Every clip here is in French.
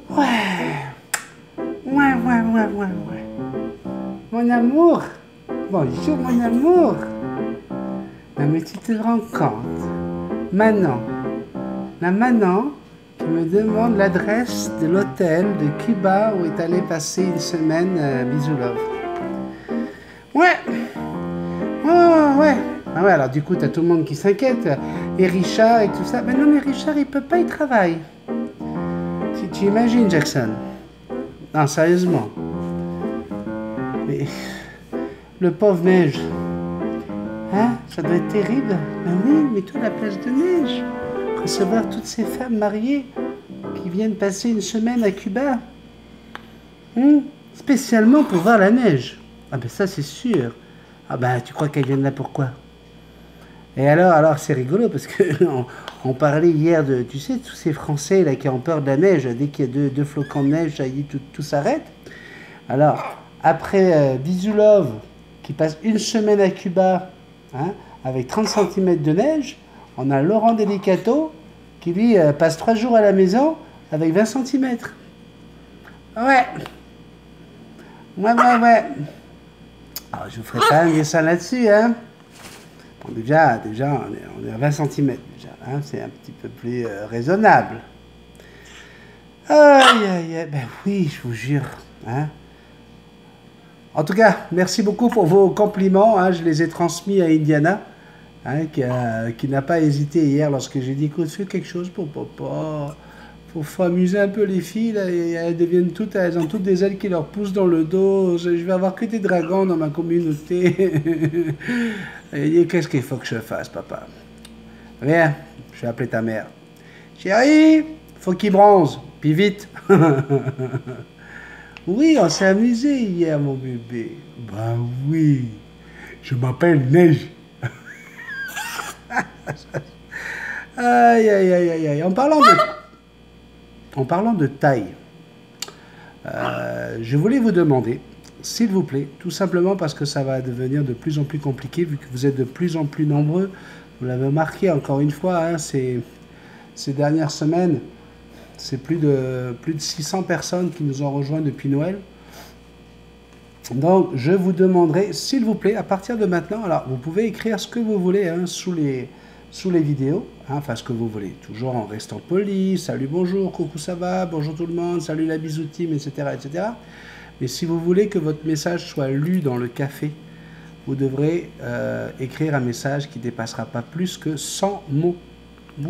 Ouais. Ouais. Mon amour. Bonjour, mon amour. Non, mais tu te rends compte. Manon. La Manon qui me demande l'adresse de l'hôtel de Cuba où est allé passer une semaine Bisous Love. Ouais. Ouais. Ah ouais, alors du coup, t'as tout le monde qui s'inquiète. Et Richard et tout ça. Mais non, mais Richard, il peut pas, il travaille. Tu imagines, Jackson? Non, sérieusement. Mais le pauvre Neige. Hein? Ça doit être terrible. Ben oui, mais toi, la place de Neige. Recevoir toutes ces femmes mariées qui viennent passer une semaine à Cuba. Spécialement pour voir la neige. Ah ben ça, c'est sûr. Ah ben, tu crois qu'elles viennent là pourquoi? Et alors c'est rigolo parce que on parlait hier de, tu sais, tous ces Français là qui ont peur de la neige. Dès qu'il y a deux flocons de neige, ça y est, tout s'arrête. Alors, après Bisous Love, qui passe une semaine à Cuba, hein, avec 30 cm de neige, on a Laurent Delicato, qui lui passe 3 jours à la maison avec 20 cm. Ouais. Alors, je vous ferai pas un dessin là-dessus, hein. Bon, déjà, on est à 20 cm, déjà, hein, c'est un petit peu plus raisonnable. Aïe, ben oui, je vous jure, hein. En tout cas, merci beaucoup pour vos compliments. Hein, je les ai transmis à Indiana, hein, qui n'a pas hésité hier lorsque j'ai dit écoute, fais quelque chose pour papa. Faut amuser un peu les filles. Là, et elles ont toutes des ailes qui leur poussent dans le dos. Je vais avoir que des dragons dans ma communauté. Et dit qu'est-ce qu'il faut que je fasse, papa? Viens, je vais appeler ta mère. Chérie, faut qu'il bronze, puis vite. Oui, on s'est amusé hier, mon bébé. Ben oui, je m'appelle Neige. Aïe. En parlant de taille, je voulais vous demander, s'il vous plaît, tout simplement parce que ça va devenir de plus en plus compliqué, vu que vous êtes de plus en plus nombreux. Vous l'avez remarqué encore une fois, hein, ces dernières semaines. C'est plus de 600 personnes qui nous ont rejoints depuis Noël. Donc, je vous demanderai, s'il vous plaît, à partir de maintenant, alors vous pouvez écrire ce que vous voulez hein, sous les vidéos, hein, enfin ce que vous voulez, toujours en restant poli, salut, bonjour, coucou, ça va, bonjour tout le monde, salut la bisou team, etc., etc. Mais si vous voulez que votre message soit lu dans le café, vous devrez écrire un message qui ne dépassera pas plus que 100 mots.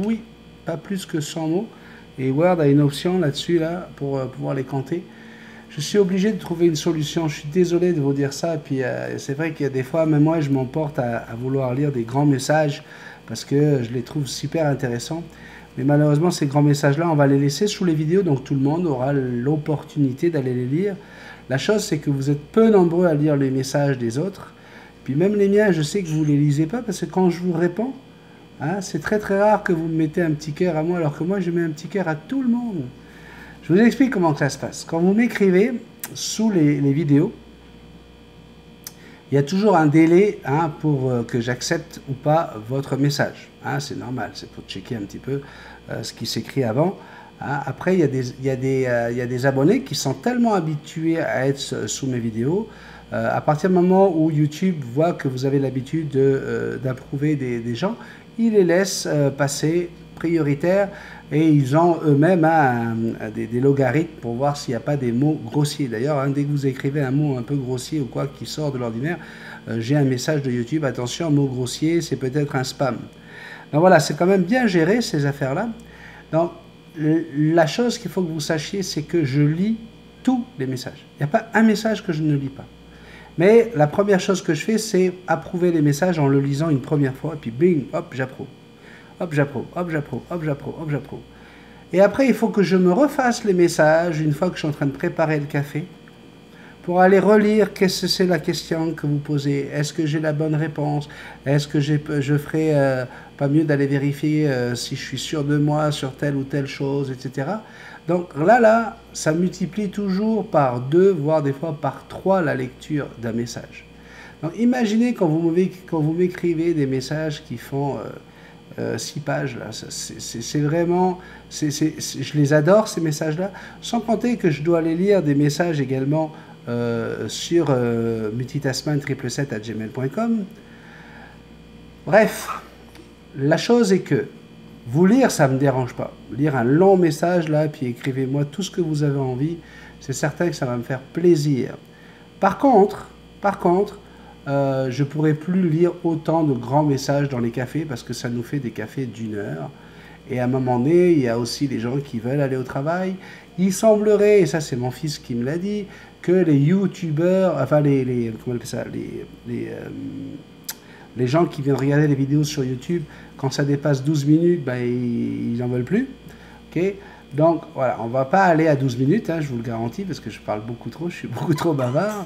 Oui, pas plus que 100 mots. Et Word a une option là-dessus, là, pour pouvoir les compter. Je suis obligé de trouver une solution. Je suis désolé de vous dire ça. Et puis, c'est vrai qu'il y a des fois, même moi, je m'emporte à vouloir lire des grands messages parce que je les trouve super intéressants. Mais malheureusement, ces grands messages-là, on va les laisser sous les vidéos. Donc, tout le monde aura l'opportunité d'aller les lire. La chose, c'est que vous êtes peu nombreux à lire les messages des autres. Puis même les miens, je sais que vous ne les lisez pas parce que quand je vous réponds, hein, c'est très rare que vous me mettez un petit cœur à moi, alors que moi je mets un petit cœur à tout le monde. Je vous explique comment ça se passe. Quand vous m'écrivez sous les vidéos, il y a toujours un délai hein, pour que j'accepte ou pas votre message. Hein, c'est normal, c'est pour checker un petit peu ce qui s'écrit avant. Hein. Après, il y a des abonnés qui sont tellement habitués à être sous mes vidéos. À partir du moment où YouTube voit que vous avez l'habitude d'approuver des gens, ils les laissent passer prioritaires et ils ont eux-mêmes des logarithmes pour voir s'il n'y a pas des mots grossiers. D'ailleurs, hein, dès que vous écrivez un mot un peu grossier ou quoi qui sort de l'ordinaire, j'ai un message de YouTube, attention, mot grossier, c'est peut-être un spam. Donc voilà, c'est quand même bien géré ces affaires-là. Donc la chose qu'il faut que vous sachiez, c'est que je lis tous les messages. Il n'y a pas un message que je ne lis pas. Mais la première chose que je fais, c'est approuver les messages en le lisant une première fois, et puis bing, hop, j'approuve. Hop, j'approuve, hop, j'approuve, hop, j'approuve, hop, j'approuve. Et après, il faut que je me refasse les messages une fois que je suis en train de préparer le café, pour aller relire qu'est-ce que c'est la question que vous posez. Est-ce que j'ai la bonne réponse? Est-ce que je ferais pas mieux d'aller vérifier si je suis sûr de moi sur telle ou telle chose, etc. Donc là, ça multiplie toujours par 2, voire des fois par 3 la lecture d'un message. Donc imaginez quand vous m'écrivez des messages qui font 6 pages, là. C'est vraiment... je les adore, ces messages-là. Sans compter que je dois aller lire des messages également sur multitasman777@gmail.com. Bref, la chose est que vous lire, ça ne me dérange pas. Lire un long message, là, puis écrivez-moi tout ce que vous avez envie. C'est certain que ça va me faire plaisir. Par contre, je ne pourrai plus lire autant de grands messages dans les cafés parce que ça nous fait des cafés d'1 heure. Et à un moment donné, il y a aussi les gens qui veulent aller au travail. Il semblerait, et ça c'est mon fils qui me l'a dit, que les youtubeurs, enfin comment on appelle ça, les gens qui viennent regarder les vidéos sur YouTube, quand ça dépasse 12 minutes, ben, ils n'en veulent plus. Okay, donc voilà, on ne va pas aller à 12 minutes, hein, je vous le garantis, parce que je parle beaucoup trop, je suis beaucoup trop bavard.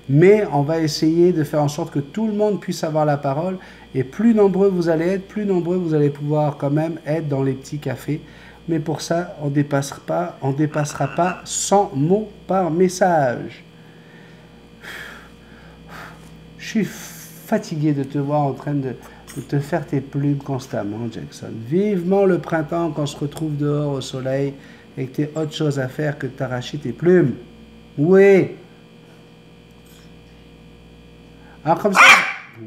Mais on va essayer de faire en sorte que tout le monde puisse avoir la parole. Et plus nombreux vous allez être, plus nombreux vous allez pouvoir quand même être dans les petits cafés. Mais pour ça, on ne dépassera pas 100 mots par message. Je suis fatigué de te voir en train de te faire tes plumes constamment, Jackson. Vivement le printemps quand on se retrouve dehors au soleil et que tu as autre chose à faire que de t'arracher tes plumes. Oui. Alors comme ça,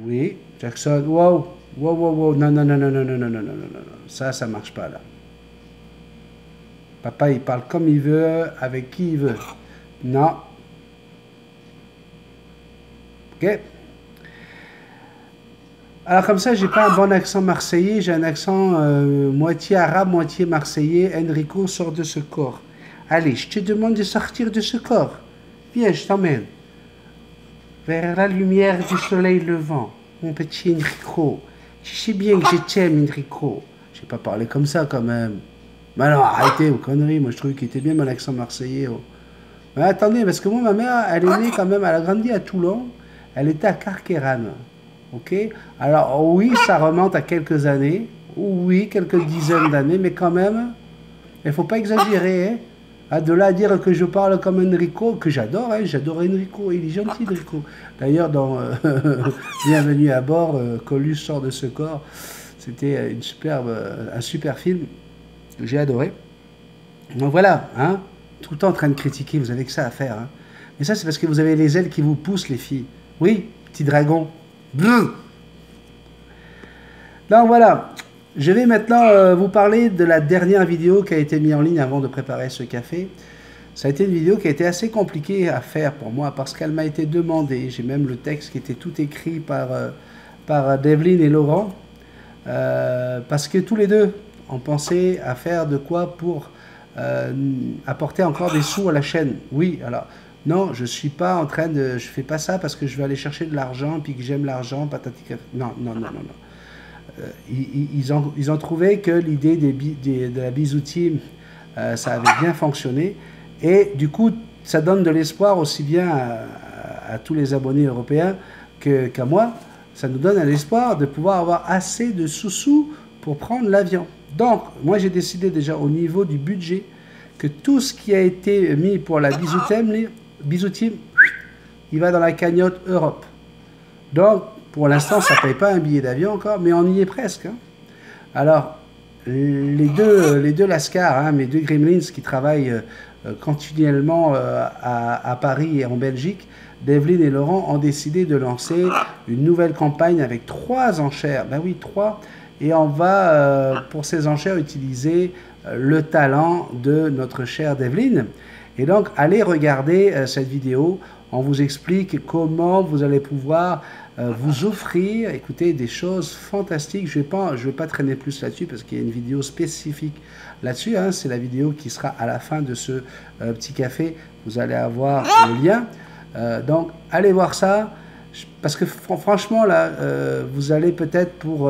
oui, Jackson, wow, non, ça marche pas là. Papa, il parle comme il veut, avec qui il veut. Non. Ok. Alors comme ça, j'ai pas un bon accent marseillais, j'ai un accent moitié arabe, moitié marseillais. Enrico, sort de ce corps. Allez, je te demande de sortir de ce corps. Viens, je t'emmène. Vers la lumière du soleil levant, mon petit Enrico. Tu sais bien que je t'aime, Enrico. Je n'ai pas parlé comme ça, quand même. Mais non, arrêtez vos conneries. Moi, je trouvais qu'il était bien mon accent marseillais. Oh. Mais attendez, parce que moi, ma mère, elle est née quand même, elle a grandi à Toulon. Elle était à Carqueiranne. Ok. Alors, oui, ça remonte à quelques années. Oui, quelques dizaines d'années. Mais quand même, il ne faut pas exagérer, hein. De là à dire que je parle comme Enrico, que j'adore, hein, j'adore Enrico, il est gentil Enrico. D'ailleurs, dans Bienvenue à bord, Coluche sort de ce corps, c'était un super film que j'ai adoré. Donc voilà, hein, tout le temps en train de critiquer, vous avez que ça à faire. Hein. Mais ça, c'est parce que vous avez les ailes qui vous poussent, les filles. Oui, petit dragon. Brrr. Donc voilà. Je vais maintenant vous parler de la dernière vidéo qui a été mise en ligne avant de préparer ce café. Ça a été une vidéo qui a été assez compliquée à faire pour moi parce qu'elle m'a été demandée. J'ai même le texte qui était tout écrit par Devlin et Laurent. Parce que tous les deux ont pensé à faire de quoi pour apporter encore des sous à la chaîne. Oui, alors, non, je suis pas en train de... Je fais pas ça parce que je vais aller chercher de l'argent puis que j'aime l'argent, patati. Non. Ils ont trouvé que l'idée de la Bisou Team, ça avait bien fonctionné. Et du coup, ça donne de l'espoir aussi bien à tous les abonnés européens qu'à moi. Ça nous donne un espoir de pouvoir avoir assez de sous-sous pour prendre l'avion. Donc, moi, j'ai décidé déjà au niveau du budget que tout ce qui a été mis pour la Bisou Team, il va dans la cagnotte Europe. Donc, pour l'instant, ça ne paye pas un billet d'avion encore, mais on y est presque. Hein. Alors, les deux Lascars, hein, mes deux Gremlins qui travaillent continuellement à Paris et en Belgique, Devlin et Laurent ont décidé de lancer une nouvelle campagne avec 3 enchères. Ben oui, 3. Et on va, pour ces enchères, utiliser le talent de notre chère Devlin. Et donc, allez regarder cette vidéo. On vous explique comment vous allez pouvoir vous offrir, écoutez, des choses fantastiques. Je vais pas traîner plus là-dessus parce qu'il y a une vidéo spécifique là-dessus. Hein. C'est la vidéo qui sera à la fin de ce petit café. Vous allez avoir le lien. Donc, allez voir ça. Parce que franchement, là, vous allez peut-être pour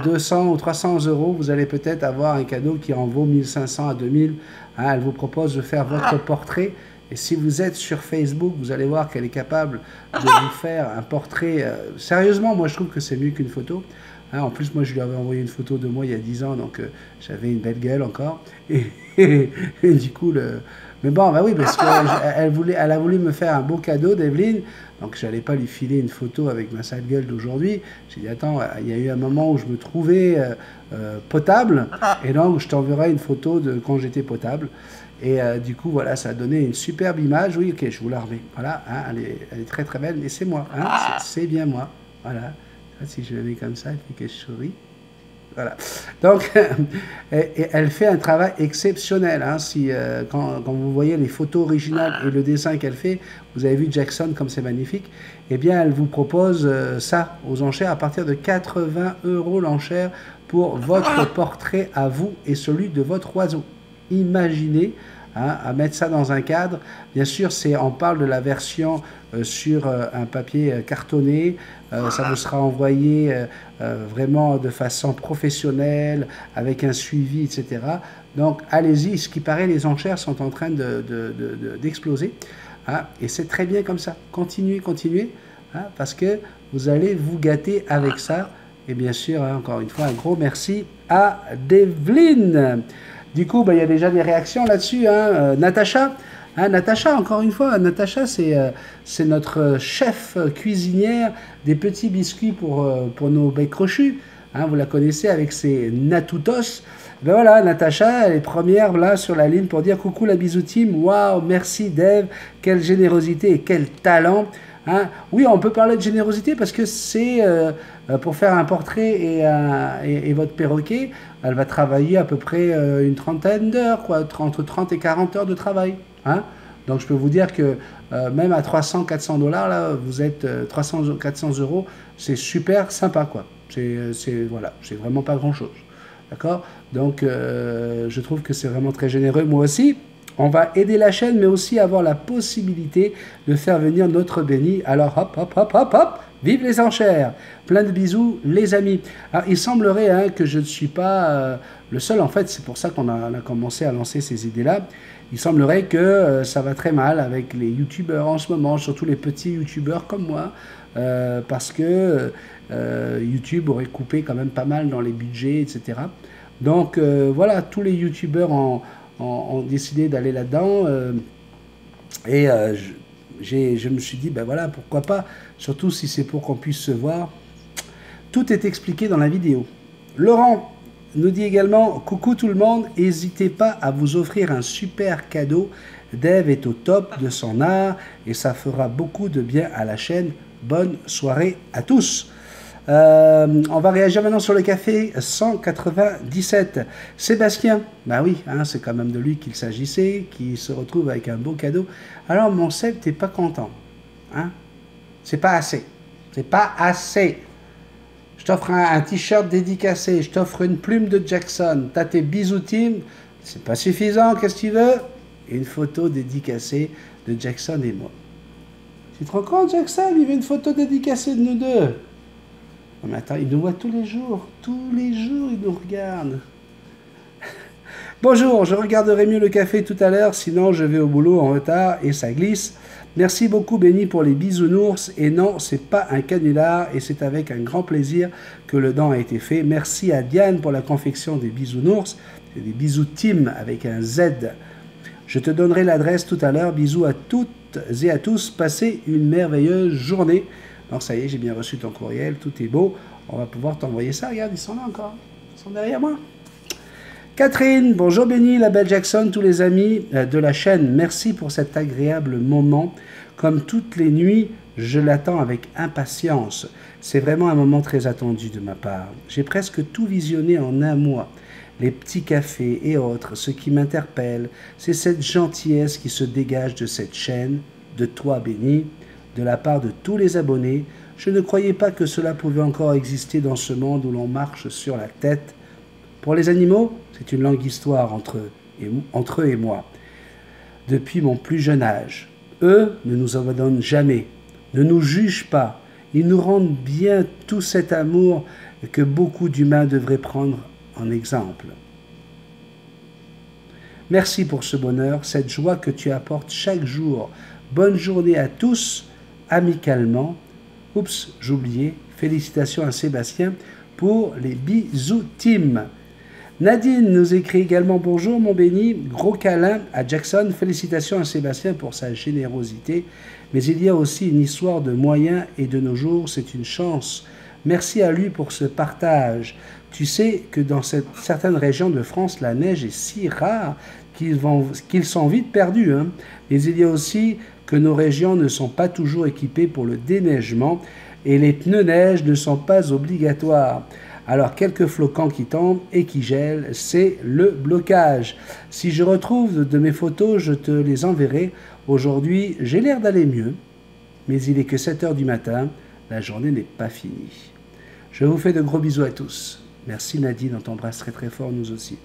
200 ou 300 €, vous allez peut-être avoir un cadeau qui en vaut 1500 à 2000. Hein. Elle vous propose de faire votre portrait. Et si vous êtes sur Facebook, vous allez voir qu'elle est capable de vous faire un portrait. Sérieusement, moi, je trouve que c'est mieux qu'une photo. Hein, en plus, moi, je lui avais envoyé une photo de moi il y a 10 ans, donc j'avais une belle gueule encore. Et du coup, Mais bon, bah oui, parce elle a voulu me faire un beau cadeau, d'Evelyne. Donc, j'allais pas lui filer une photo avec ma sale gueule d'aujourd'hui. J'ai dit, attends, il y a eu un moment où je me trouvais potable. Et donc, je t'enverrai une photo de quand j'étais potable. Et du coup, voilà, ça a donné une superbe image. Oui, ok, je vous la remets. Voilà, hein, elle est très très belle. Et c'est moi, hein, c'est bien moi. Voilà. Si je la mets comme ça, elle fait que je souris. Voilà. Donc, et elle fait un travail exceptionnel. Hein, quand vous voyez les photos originales et le dessin qu'elle fait, vous avez vu Jackson comme c'est magnifique, eh bien, elle vous propose ça aux enchères à partir de 80 € l'enchère pour votre portrait à vous et celui de votre oiseau. Imaginez, hein, à mettre ça dans un cadre. Bien sûr, on parle de la version sur un papier cartonné. Ça vous sera envoyé vraiment de façon professionnelle, avec un suivi, etc. Donc, allez-y. Ce qui paraît, les enchères sont en train d'exploser. Hein, et c'est très bien comme ça. Continuez, continuez, hein, parce que vous allez vous gâter avec ça. Et bien sûr, hein, encore une fois, un gros merci à Develyne. Du coup, il y a déjà des réactions là-dessus. Hein. Natacha, hein, Natacha, encore une fois, Natacha, c'est notre chef cuisinière des petits biscuits pour nos becs crochus. Hein, vous la connaissez avec ses Natutos. Ben voilà, Natacha, elle est première là sur la ligne pour dire coucou la bisou team. Waouh, merci Dave, quelle générosité et quel talent. Hein. Oui, on peut parler de générosité parce que c'est pour faire un portrait et votre perroquet, elle va travailler à peu près une trentaine d'heures, quoi, entre 30 et 40 heures de travail. Hein. Donc je peux vous dire que même à 300-400 $, là, vous êtes 300-400 €, c'est super sympa, quoi. Voilà, c'est vraiment pas grand-chose. D'accord. Donc je trouve que c'est vraiment très généreux. Moi aussi. On va aider la chaîne, mais aussi avoir la possibilité de faire venir notre béni. Alors, hop, hop, hop, hop, hop, vive les enchères. Plein de bisous, les amis. Alors, il semblerait hein, que je ne suis pas le seul. En fait, c'est pour ça qu'on a commencé à lancer ces idées-là. Il semblerait que ça va très mal avec les youtubeurs en ce moment, surtout les petits youtubeurs comme moi, parce que YouTube aurait coupé quand même pas mal dans les budgets, etc. Donc, voilà, tous les youtubeurs ont décidé d'aller là-dedans et je me suis dit, ben voilà, pourquoi pas, surtout si c'est pour qu'on puisse se voir. Tout est expliqué dans la vidéo. Laurent nous dit également, coucou tout le monde, n'hésitez pas à vous offrir un super cadeau. Dave est au top de son art et ça fera beaucoup de bien à la chaîne. Bonne soirée à tous. On va réagir maintenant sur le café 197. Sébastien, bah oui, hein, c'est quand même de lui qu'il s'agissait, qui se retrouve avec un beau cadeau. Alors mon Seb, t'es pas content, hein? C'est pas assez, c'est pas assez. Je t'offre un t-shirt dédicacé, je t'offre une plume de Jackson, t'as tes bisous team, c'est pas suffisant, qu'est-ce que tu veux? Une photo dédicacée de Jackson et moi. Tu te rends compte, Jackson, il veut une photo dédicacée de nous deux. Mais attends, il nous voit tous les jours il nous regarde. Bonjour, je regarderai mieux le café tout à l'heure, sinon je vais au boulot en retard et ça glisse. Merci beaucoup Benny pour les bisounours, et non, c'est pas un canular et c'est avec un grand plaisir que le don a été fait. Merci à Diane pour la confection des bisounours, et des bisous team avec un Z. Je te donnerai l'adresse tout à l'heure, bisous à toutes et à tous, passez une merveilleuse journée. Donc ça y est, j'ai bien reçu ton courriel, tout est beau. On va pouvoir t'envoyer ça. Regarde, ils sont là encore. Ils sont derrière moi. Catherine, bonjour Benny, la belle Jackson, tous les amis de la chaîne. Merci pour cet agréable moment. Comme toutes les nuits, je l'attends avec impatience. C'est vraiment un moment très attendu de ma part. J'ai presque tout visionné en un mois. Les petits cafés et autres, ce qui m'interpelle, c'est cette gentillesse qui se dégage de cette chaîne, de toi Benny, de la part de tous les abonnés. Je ne croyais pas que cela pouvait encore exister dans ce monde où l'on marche sur la tête. Pour les animaux, c'est une longue histoire entre eux et moi. Depuis mon plus jeune âge, eux ne nous abandonnent jamais, ne nous jugent pas. Ils nous rendent bien tout cet amour que beaucoup d'humains devraient prendre en exemple. Merci pour ce bonheur, cette joie que tu apportes chaque jour. Bonne journée à tous. Amicalement, j'oubliais, félicitations à Sébastien pour les bisous team. Nadine nous écrit également bonjour mon béni, gros câlin à Jackson, félicitations à Sébastien pour sa générosité, mais il y a aussi une histoire de moyens et de nos jours, c'est une chance. Merci à lui pour ce partage. Tu sais que dans certaines régions de France, la neige est si rare qu'ils sont vite perdus. Hein. Mais il y a aussi que nos régions ne sont pas toujours équipées pour le déneigement et les pneus neige ne sont pas obligatoires. Alors quelques flocons qui tombent et qui gèlent, c'est le blocage. Si je retrouve de mes photos, je te les enverrai. Aujourd'hui, j'ai l'air d'aller mieux, mais il est que 7 heures du matin, la journée n'est pas finie. Je vous fais de gros bisous à tous. Merci Nadine, on t'embrasse très très fort, nous aussi.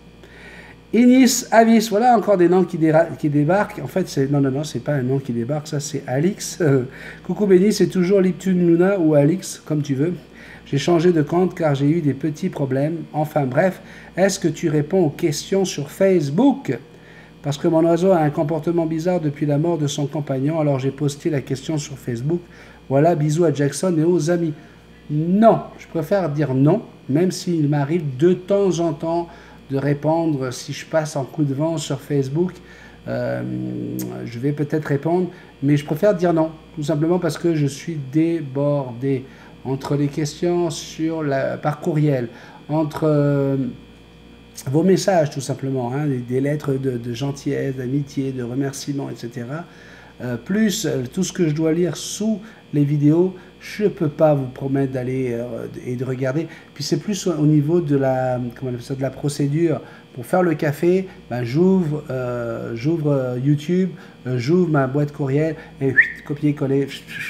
Inis, Avis, voilà encore des noms qui débarquent. En fait, non, c'est pas un nom qui débarque, ça c'est Alix. Coucou Béni, c'est toujours Liptune Luna ou Alix, comme tu veux. J'ai changé de compte car j'ai eu des petits problèmes. Enfin bref, est-ce que tu réponds aux questions sur Facebook? Parce que mon oiseau a un comportement bizarre depuis la mort de son compagnon, alors j'ai posté la question sur Facebook. Voilà, bisous à Jackson et aux amis. Non, je préfère dire non, même s'il m'arrive de temps en temps de répondre. Si je passe en coup de vent sur Facebook, je vais peut-être répondre, mais je préfère dire non, tout simplement parce que je suis débordé. Entre les questions par courriel, entre vos messages tout simplement, hein, des lettres de gentillesse, d'amitié, de remerciements, etc. Plus tout ce que je dois lire sous les vidéos, je ne peux pas vous promettre d'aller et de regarder. Puis c'est plus au niveau de la procédure. Pour faire le café, ben j'ouvre YouTube, j'ouvre ma boîte courriel et copier-coller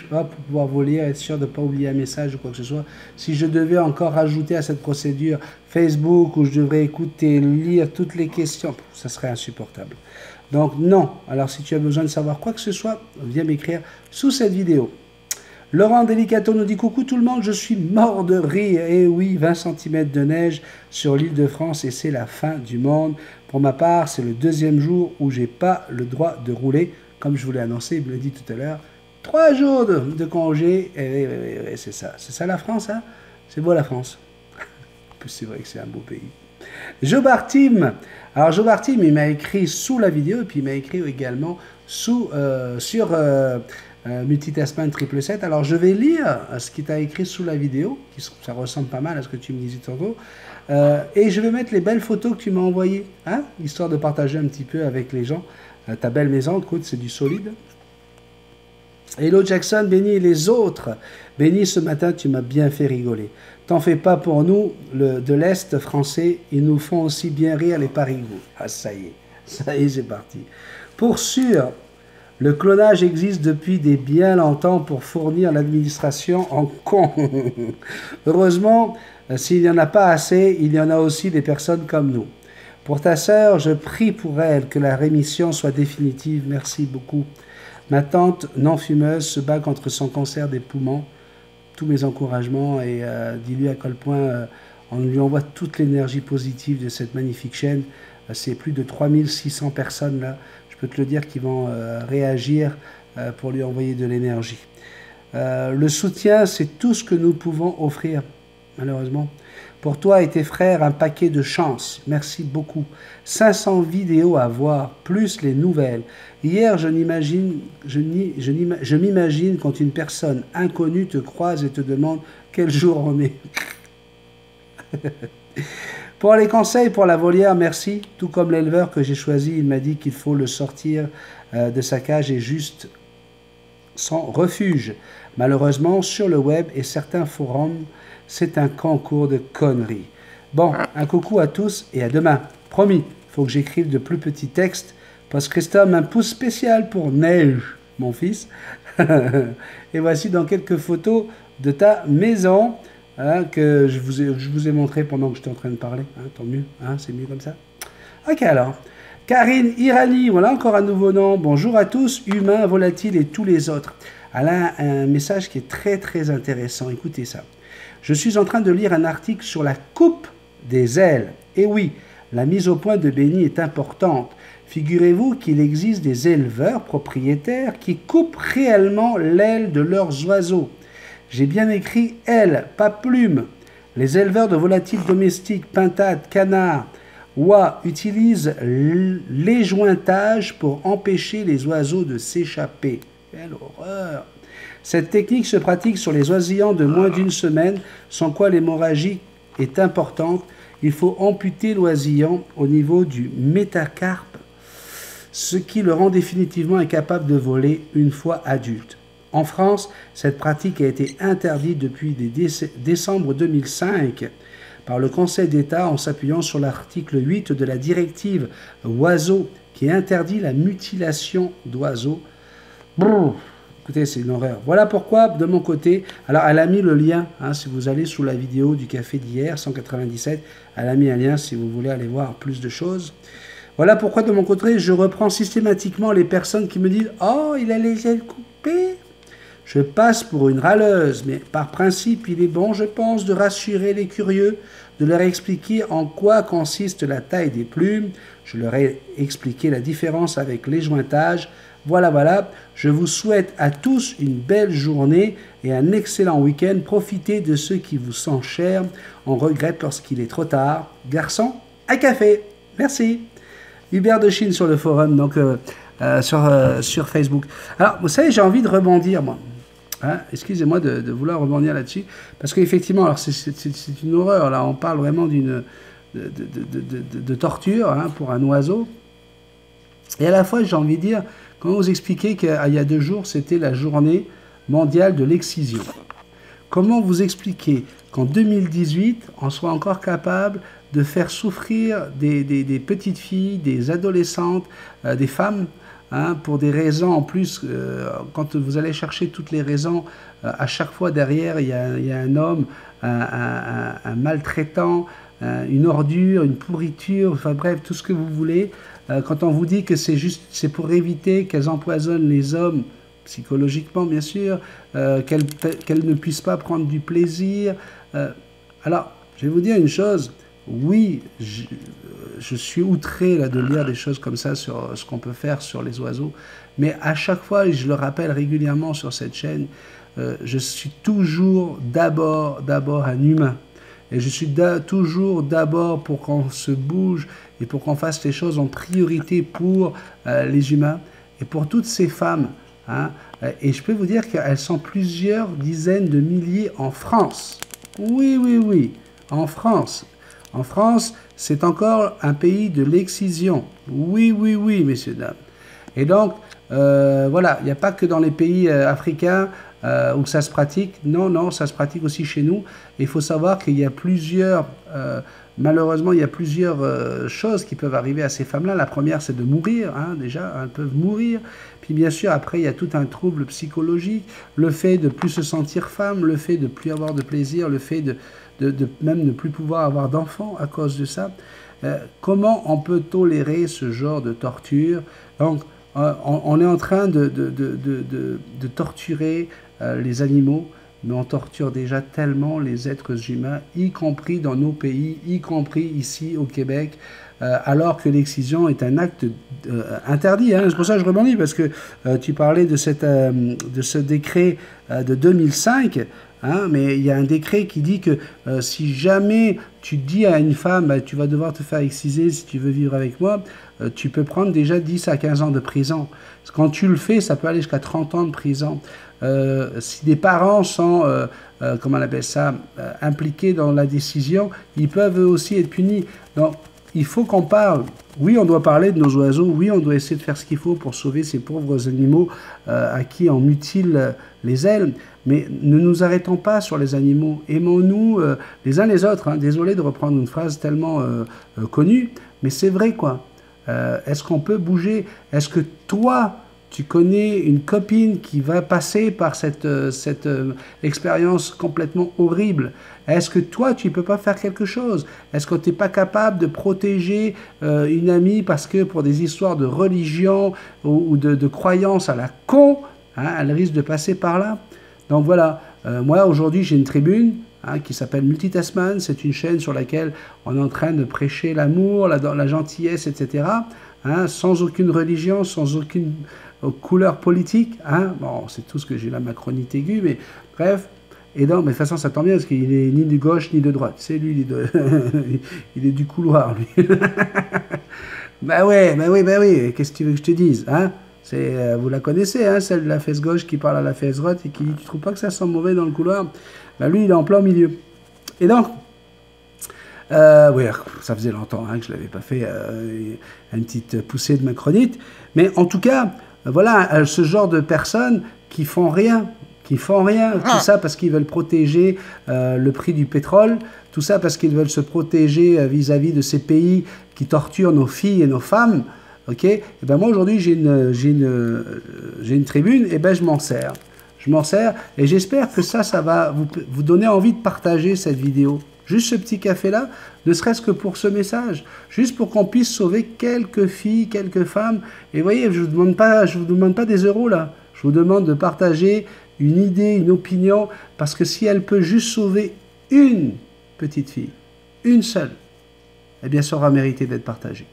pour pouvoir vous lire, être sûr de ne pas oublier un message ou quoi que ce soit. Si je devais encore rajouter à cette procédure Facebook où je devrais écouter, lire toutes les questions, ça serait insupportable. Donc non, alors si tu as besoin de savoir quoi que ce soit, viens m'écrire sous cette vidéo. Laurent Delicato nous dit coucou tout le monde, je suis mort de rire. Et oui, 20 cm de neige sur l'île de France et c'est la fin du monde. Pour ma part, c'est le deuxième jour où j'ai pas le droit de rouler. Comme je vous l'ai annoncé, il me l'a dit tout à l'heure. 3 jours de congé. Et c'est ça. C'est ça la France, hein? C'est beau la France. En plus, c'est vrai que c'est un beau pays. Jobartim. Alors Jobartim, il m'a écrit sous la vidéo et puis il m'a écrit également sur Multitasman 777. Alors je vais lire ce qu'il t'a écrit sous la vidéo, ça ressemble pas mal à ce que tu me disais tantôt, et je vais mettre les belles photos que tu m'as envoyées, hein, histoire de partager un petit peu avec les gens. Ta belle maison, écoute, c'est du solide. Hello Jackson, Benny et les autres. Benny, ce matin, tu m'as bien fait rigoler. T'en fais pas pour nous, de l'Est français, ils nous font aussi bien rire les parigots. Ah, ça y est, c'est parti. Pour sûr, le clonage existe depuis des bien longtemps pour fournir l'administration en con. Heureusement, s'il n'y en a pas assez, il y en a aussi des personnes comme nous. Pour ta sœur, je prie pour elle que la rémission soit définitive. Merci beaucoup. Ma tante non-fumeuse se bat contre son cancer des poumons. Tous mes encouragements et dis-lui à quel point on lui envoie toute l'énergie positive de cette magnifique chaîne. C'est plus de 3600 personnes là. Je peux te le dire, qui vont réagir pour lui envoyer de l'énergie. Le soutien, c'est tout ce que nous pouvons offrir, malheureusement. Pour toi et tes frères, un paquet de chance. Merci beaucoup. 500 vidéos à voir, plus les nouvelles. Hier, je m'imagine quand une personne inconnue te croise et te demande quel jour on est. Pour les conseils pour la volière, merci. Tout comme l'éleveur que j'ai choisi, il m'a dit qu'il faut le sortir de sa cage et juste son refuge. Malheureusement, sur le web et certains forums, c'est un concours de conneries. Bon, un coucou à tous et à demain. Promis, il faut que j'écrive de plus petits textes parce que Christophe un pouce spécial pour Neige, mon fils. Et voici donc quelques photos de ta maison. Hein, que je vous ai montré pendant que j'étais en train de parler. Hein, tant mieux, hein, c'est mieux comme ça. Ok alors. Karine Irani, voilà encore un nouveau nom. Bonjour à tous, humains, volatiles et tous les autres. Elle a un message qui est très très intéressant. Écoutez ça. Je suis en train de lire un article sur la coupe des ailes. Et oui, la mise au point de Benny est importante. Figurez-vous qu'il existe des éleveurs propriétaires qui coupent réellement l'aile de leurs oiseaux. J'ai bien écrit « aile », pas « plume ». Les éleveurs de volatiles domestiques, pintades, canards, Wa utilise l'éjointage pour empêcher les oiseaux de s'échapper. Quelle horreur! Cette technique se pratique sur les oisillons de moins d'une semaine, sans quoi l'hémorragie est importante. Il faut amputer l'oisillon au niveau du métacarpe, ce qui le rend définitivement incapable de voler une fois adulte. En France, cette pratique a été interdite depuis décembre 2005 par le Conseil d'État en s'appuyant sur l'article 8 de la directive Oiseaux qui interdit la mutilation d'oiseaux. Écoutez, c'est une horreur. Voilà pourquoi, de mon côté, alors elle a mis le lien, hein, si vous allez sous la vidéo du café d'hier, 197, elle a mis un lien si vous voulez aller voir plus de choses. Voilà pourquoi, de mon côté, je reprends systématiquement les personnes qui me disent « Oh, il a les ailes coupées !» Je passe pour une râleuse, mais par principe, il est bon, je pense, de rassurer les curieux, de leur expliquer en quoi consiste la taille des plumes. Je leur ai expliqué la différence avec l'éjointage. Voilà, je vous souhaite à tous une belle journée et un excellent week-end. Profitez de ce qui vous sont chers. On regrette lorsqu'il est trop tard. Garçon, un café. Merci. Hubert de Chine sur le forum, donc sur Facebook. Alors, vous savez, j'ai envie de rebondir, moi. Hein, excusez-moi de vouloir rebondir là-dessus, parce qu'effectivement, alors c'est une horreur, là, on parle vraiment de torture hein, pour un oiseau. Et à la fois, j'ai envie de dire, quand vous expliquez qu'il y a 2 jours, c'était la journée mondiale de l'excision. Comment vous expliquez qu'en 2018, on soit encore capable de faire souffrir des petites filles, des adolescentes, des femmes, hein, pour des raisons en plus, quand vous allez chercher toutes les raisons, à chaque fois derrière, il y a un homme, un maltraitant, une ordure, une pourriture, enfin bref, tout ce que vous voulez. Quand on vous dit que c'est pour éviter qu'elles empoisonnent les hommes, psychologiquement bien sûr, qu'elles ne puissent pas prendre du plaisir. Alors, je vais vous dire une chose, oui, je suis outré là, de lire des choses comme ça sur ce qu'on peut faire sur les oiseaux, mais à chaque fois, et je le rappelle régulièrement sur cette chaîne, je suis toujours d'abord un humain. Et je suis toujours d'abord pour qu'on se bouge et pour qu'on fasse les choses en priorité pour les humains et pour toutes ces femmes. Hein. Et je peux vous dire qu'elles sont plusieurs dizaines de milliers en France. Oui, en France. En France, c'est encore un pays de l'excision. Oui, messieurs, dames. Et donc, voilà, il n'y a pas que dans les pays africains où ça se pratique. Non, ça se pratique aussi chez nous. Et il faut savoir qu'il y a plusieurs, malheureusement, il y a plusieurs choses qui peuvent arriver à ces femmes-là. La première, c'est de mourir, hein, déjà, elles peuvent mourir. Puis bien sûr, après, il y a tout un trouble psychologique, le fait de ne plus se sentir femme, le fait de ne plus avoir de plaisir, le fait de même ne plus pouvoir avoir d'enfants à cause de ça. Comment on peut tolérer ce genre de torture? Donc, on est en train de torturer les animaux, mais on torture déjà tellement les êtres humains, y compris dans nos pays, y compris ici au Québec, alors que l'excision est un acte interdit. Hein. C'est pour ça que je rebondis, parce que tu parlais de ce décret de 2005, hein, mais il y a un décret qui dit que si jamais tu dis à une femme, bah, tu vas devoir te faire exciser si tu veux vivre avec moi, tu peux prendre déjà 10 à 15 ans de prison. Quand tu le fais, ça peut aller jusqu'à 30 ans de prison. Si des parents sont, comment on appelle ça, impliqués dans la décision, ils peuvent eux aussi être punis. Donc, il faut qu'on parle. Oui, on doit parler de nos oiseaux. Oui, on doit essayer de faire ce qu'il faut pour sauver ces pauvres animaux à qui on mutile les ailes. Mais ne nous arrêtons pas sur les animaux. Aimons-nous les uns les autres. Hein. Désolé de reprendre une phrase tellement connue, mais c'est vrai, quoi. Est-ce qu'on peut bouger? Est-ce que toi, tu connais une copine qui va passer par cette expérience complètement horrible? Est-ce que toi, tu ne peux pas faire quelque chose? Est-ce que tu n'es pas capable de protéger une amie parce que pour des histoires de religion ou de croyance à la con, hein, elle risque de passer par là? Donc voilà, moi aujourd'hui j'ai une tribune hein, qui s'appelle Multitasman. C'est une chaîne sur laquelle on est en train de prêcher l'amour, la gentillesse, etc. Hein, sans aucune religion, sans aucune couleur politique. Hein. Bon, c'est tout ce que j'ai la macronite aiguë, mais bref. Et donc, mais de toute façon, ça tombe bien parce qu'il est ni de gauche ni de droite. C'est lui, il est du couloir, lui. Bah ouais, bah oui, bah oui. Qu'est-ce que tu veux que je te dise, hein? Vous la connaissez, hein, celle de la fesse gauche qui parle à la fesse droite et qui dit, tu trouves pas que ça sent mauvais dans le couloir? Bah lui, il est en plein milieu. Et donc, oui, ça faisait longtemps hein, que je ne l'avais pas fait, une petite poussée de macronite. Mais en tout cas, voilà, ce genre de personnes qui font rien, tout ça parce qu'ils veulent protéger le prix du pétrole, tout ça parce qu'ils veulent se protéger vis-à-vis de ces pays qui torturent nos filles et nos femmes. Ok, et ben moi aujourd'hui j'ai une tribune, et ben je m'en sers. Je m'en sers et j'espère que ça va vous donner envie de partager cette vidéo. Juste ce petit café-là, ne serait-ce que pour ce message, juste pour qu'on puisse sauver quelques filles, quelques femmes. Et vous voyez, je vous demande pas des euros là, je vous demande de partager une idée, une opinion, parce que si elle peut juste sauver une petite fille, une seule, eh bien ça aura mérité d'être partagé.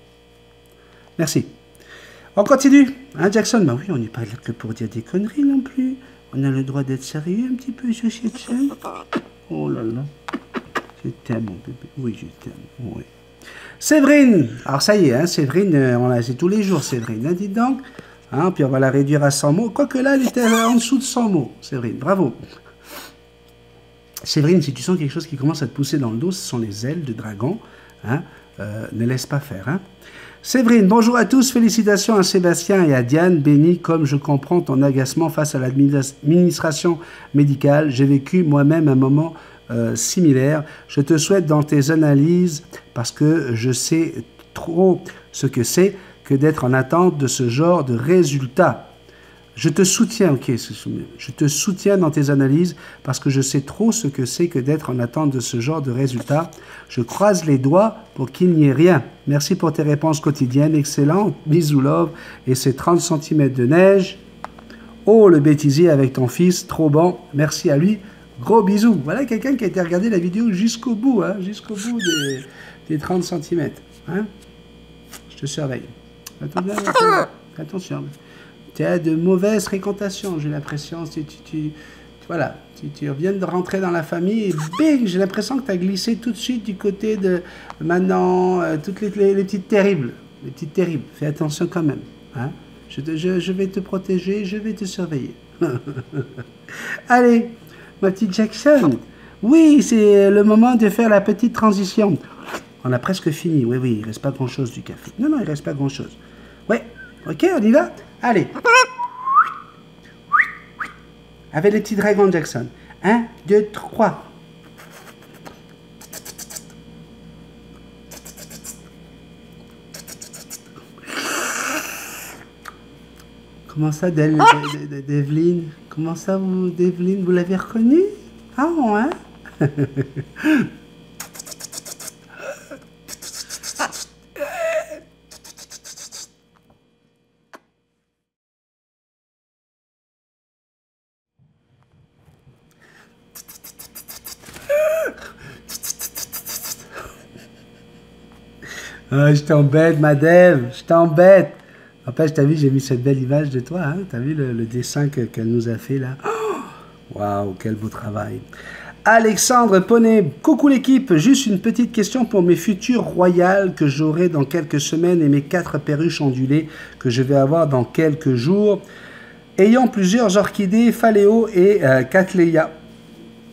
Merci. On continue, hein Jackson? Bah oui, on n'est pas là que pour dire des conneries non plus. On a le droit d'être sérieux un petit peu sur cette chaîne. Oh là là. Je t'aime, mon bébé. Oui, je t'aime. Oui. Séverine. Alors, ça y est, hein, Séverine, on l'a c'est tous les jours, Séverine. Hein, dites donc. Hein, puis on va la réduire à 100 mots. Quoique là, elle était en dessous de 100 mots, Séverine. Bravo. Séverine, si tu sens quelque chose qui commence à te pousser dans le dos, ce sont les ailes de dragon. Hein, ne laisse pas faire. Hein. Séverine, bonjour à tous. Félicitations à Sébastien et à Diane. Béni, comme je comprends ton agacement face à l'administration médicale. J'ai vécu moi-même un moment similaire. Je te souhaite dans tes analyses, parce que je sais trop ce que c'est que d'être en attente de ce genre de résultats. Je te soutiens, ok, je te soutiens dans tes analyses parce que je sais trop ce que c'est que d'être en attente de ce genre de résultats. Je croise les doigts pour qu'il n'y ait rien. Merci pour tes réponses quotidiennes, excellent. Bisous love et ces 30 cm de neige. Oh, le bêtisier avec ton fils, trop bon. Merci à lui. Gros bisous. Voilà quelqu'un qui a été regarder la vidéo jusqu'au bout, hein, jusqu'au bout des 30 cm. Hein. Je te surveille. Attention. Tu as de mauvaises fréquentations, j'ai l'impression. Voilà, tu viens de rentrer dans la famille et bing, j'ai l'impression que tu as glissé tout de suite du côté de maintenant, toutes les petites terribles. Les petites terribles. Fais attention quand même. Hein. Je vais te protéger, je vais te surveiller. Allez, ma petite Jackson. Oui, c'est le moment de faire la petite transition. On a presque fini. Oui, il ne reste pas grand-chose du café. Non, il ne reste pas grand-chose. Ouais, ok, on y va? Allez. Avec les petits dragons Jackson. 1, 2, 3. Comment ça, Develyne? Comment ça, vous, Develyne, vous l'avez reconnu? Ah, hein? Ah, je t'embête, ma Dev, je t'embête. En fait, t'as vu, j'ai mis cette belle image de toi, hein? T'as vu le dessin qu'elle nous a fait là? Waouh, quel beau travail. Alexandre Poney, coucou l'équipe, juste une petite question pour mes futures royales que j'aurai dans quelques semaines et mes 4 perruches ondulées que je vais avoir dans quelques jours. Ayant plusieurs orchidées, Phaléo et Cattleya,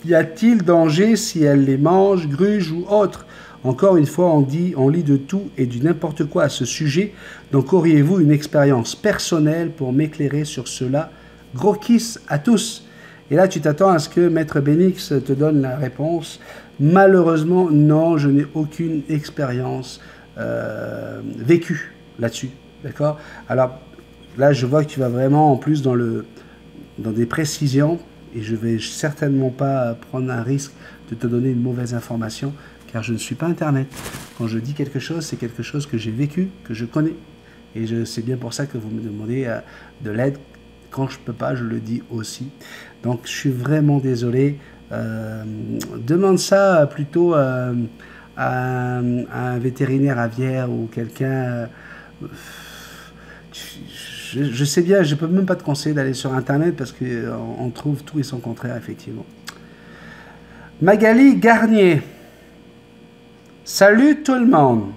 y a-t-il danger si elles les mangent, gruges ou autres? Encore une fois, on lit de tout et du n'importe quoi à ce sujet. Donc, auriez-vous une expérience personnelle pour m'éclairer sur cela? Gros kiss à tous. Et là, tu t'attends à ce que Maître Benix te donne la réponse. Malheureusement, non, je n'ai aucune expérience vécue là-dessus. D'accord? Alors, là, je vois que tu vas vraiment en plus dans des précisions. Et je ne vais certainement pas prendre un risque de te donner une mauvaise information. Car je ne suis pas Internet. Quand je dis quelque chose, c'est quelque chose que j'ai vécu, que je connais. Et c'est bien pour ça que vous me demandez de l'aide. Quand je ne peux pas, je le dis aussi. Donc, je suis vraiment désolé. Demande ça plutôt à un vétérinaire aviaire ou quelqu'un... je sais bien, je ne peux même pas te conseiller d'aller sur Internet parce qu'on trouve tout et son contraire, effectivement. Magali Garnier. Salut tout le monde.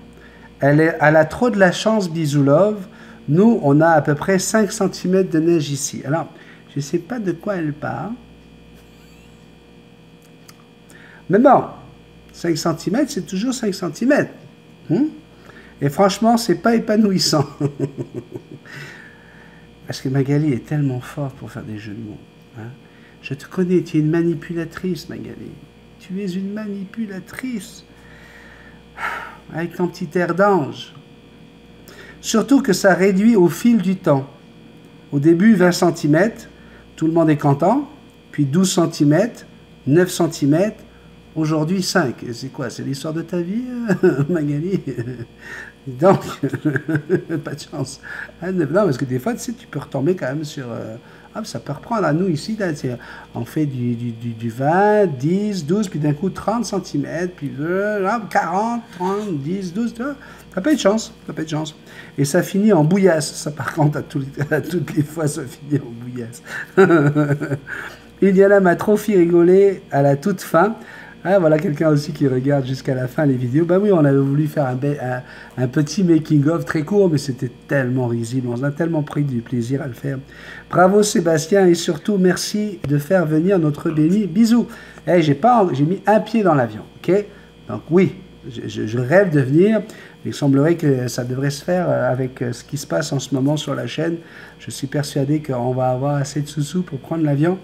Elle a trop de la chance, bisous love. Nous, on a à peu près 5 cm de neige ici. Alors, je ne sais pas de quoi elle parle. Mais bon, 5 cm, c'est toujours 5 cm. Et franchement, c'est pas épanouissant. Parce que Magali est tellement forte pour faire des jeux de mots. Hein. Je te connais, tu es une manipulatrice, Magali. Tu es une manipulatrice. Avec ton petit air d'ange. Surtout que ça réduit au fil du temps. Au début, 20 cm, tout le monde est content. Puis 12 cm, 9 cm, aujourd'hui 5. C'est quoi? C'est l'histoire de ta vie, Magali? Donc, pas de chance. Non, parce que des fois, tu sais, tu peux retomber quand même sur... ça peut reprendre à nous ici. Là, on fait du 20, 10, 12, puis d'un coup 30 cm, puis 40, 30, 10, 12. Ça peut être chance. Ça peut être chance. Et ça finit en bouillasse. Ça, par contre, à toutes les fois, ça finit en bouillasse. Iliana m'a trop fait rigoler à la toute fin. Ah, voilà quelqu'un aussi qui regarde jusqu'à la fin les vidéos. Ben oui, on avait voulu faire un petit making-of très court, mais c'était tellement risible. On a tellement pris du plaisir à le faire. Bravo Sébastien, et surtout merci de faire venir notre béni. Bisous. Hey, j'ai mis un pied dans l'avion, ok? Donc oui, je rêve de venir. Il semblerait que ça devrait se faire avec ce qui se passe en ce moment sur la chaîne. Je suis persuadé qu'on va avoir assez de sous-sous pour prendre l'avion.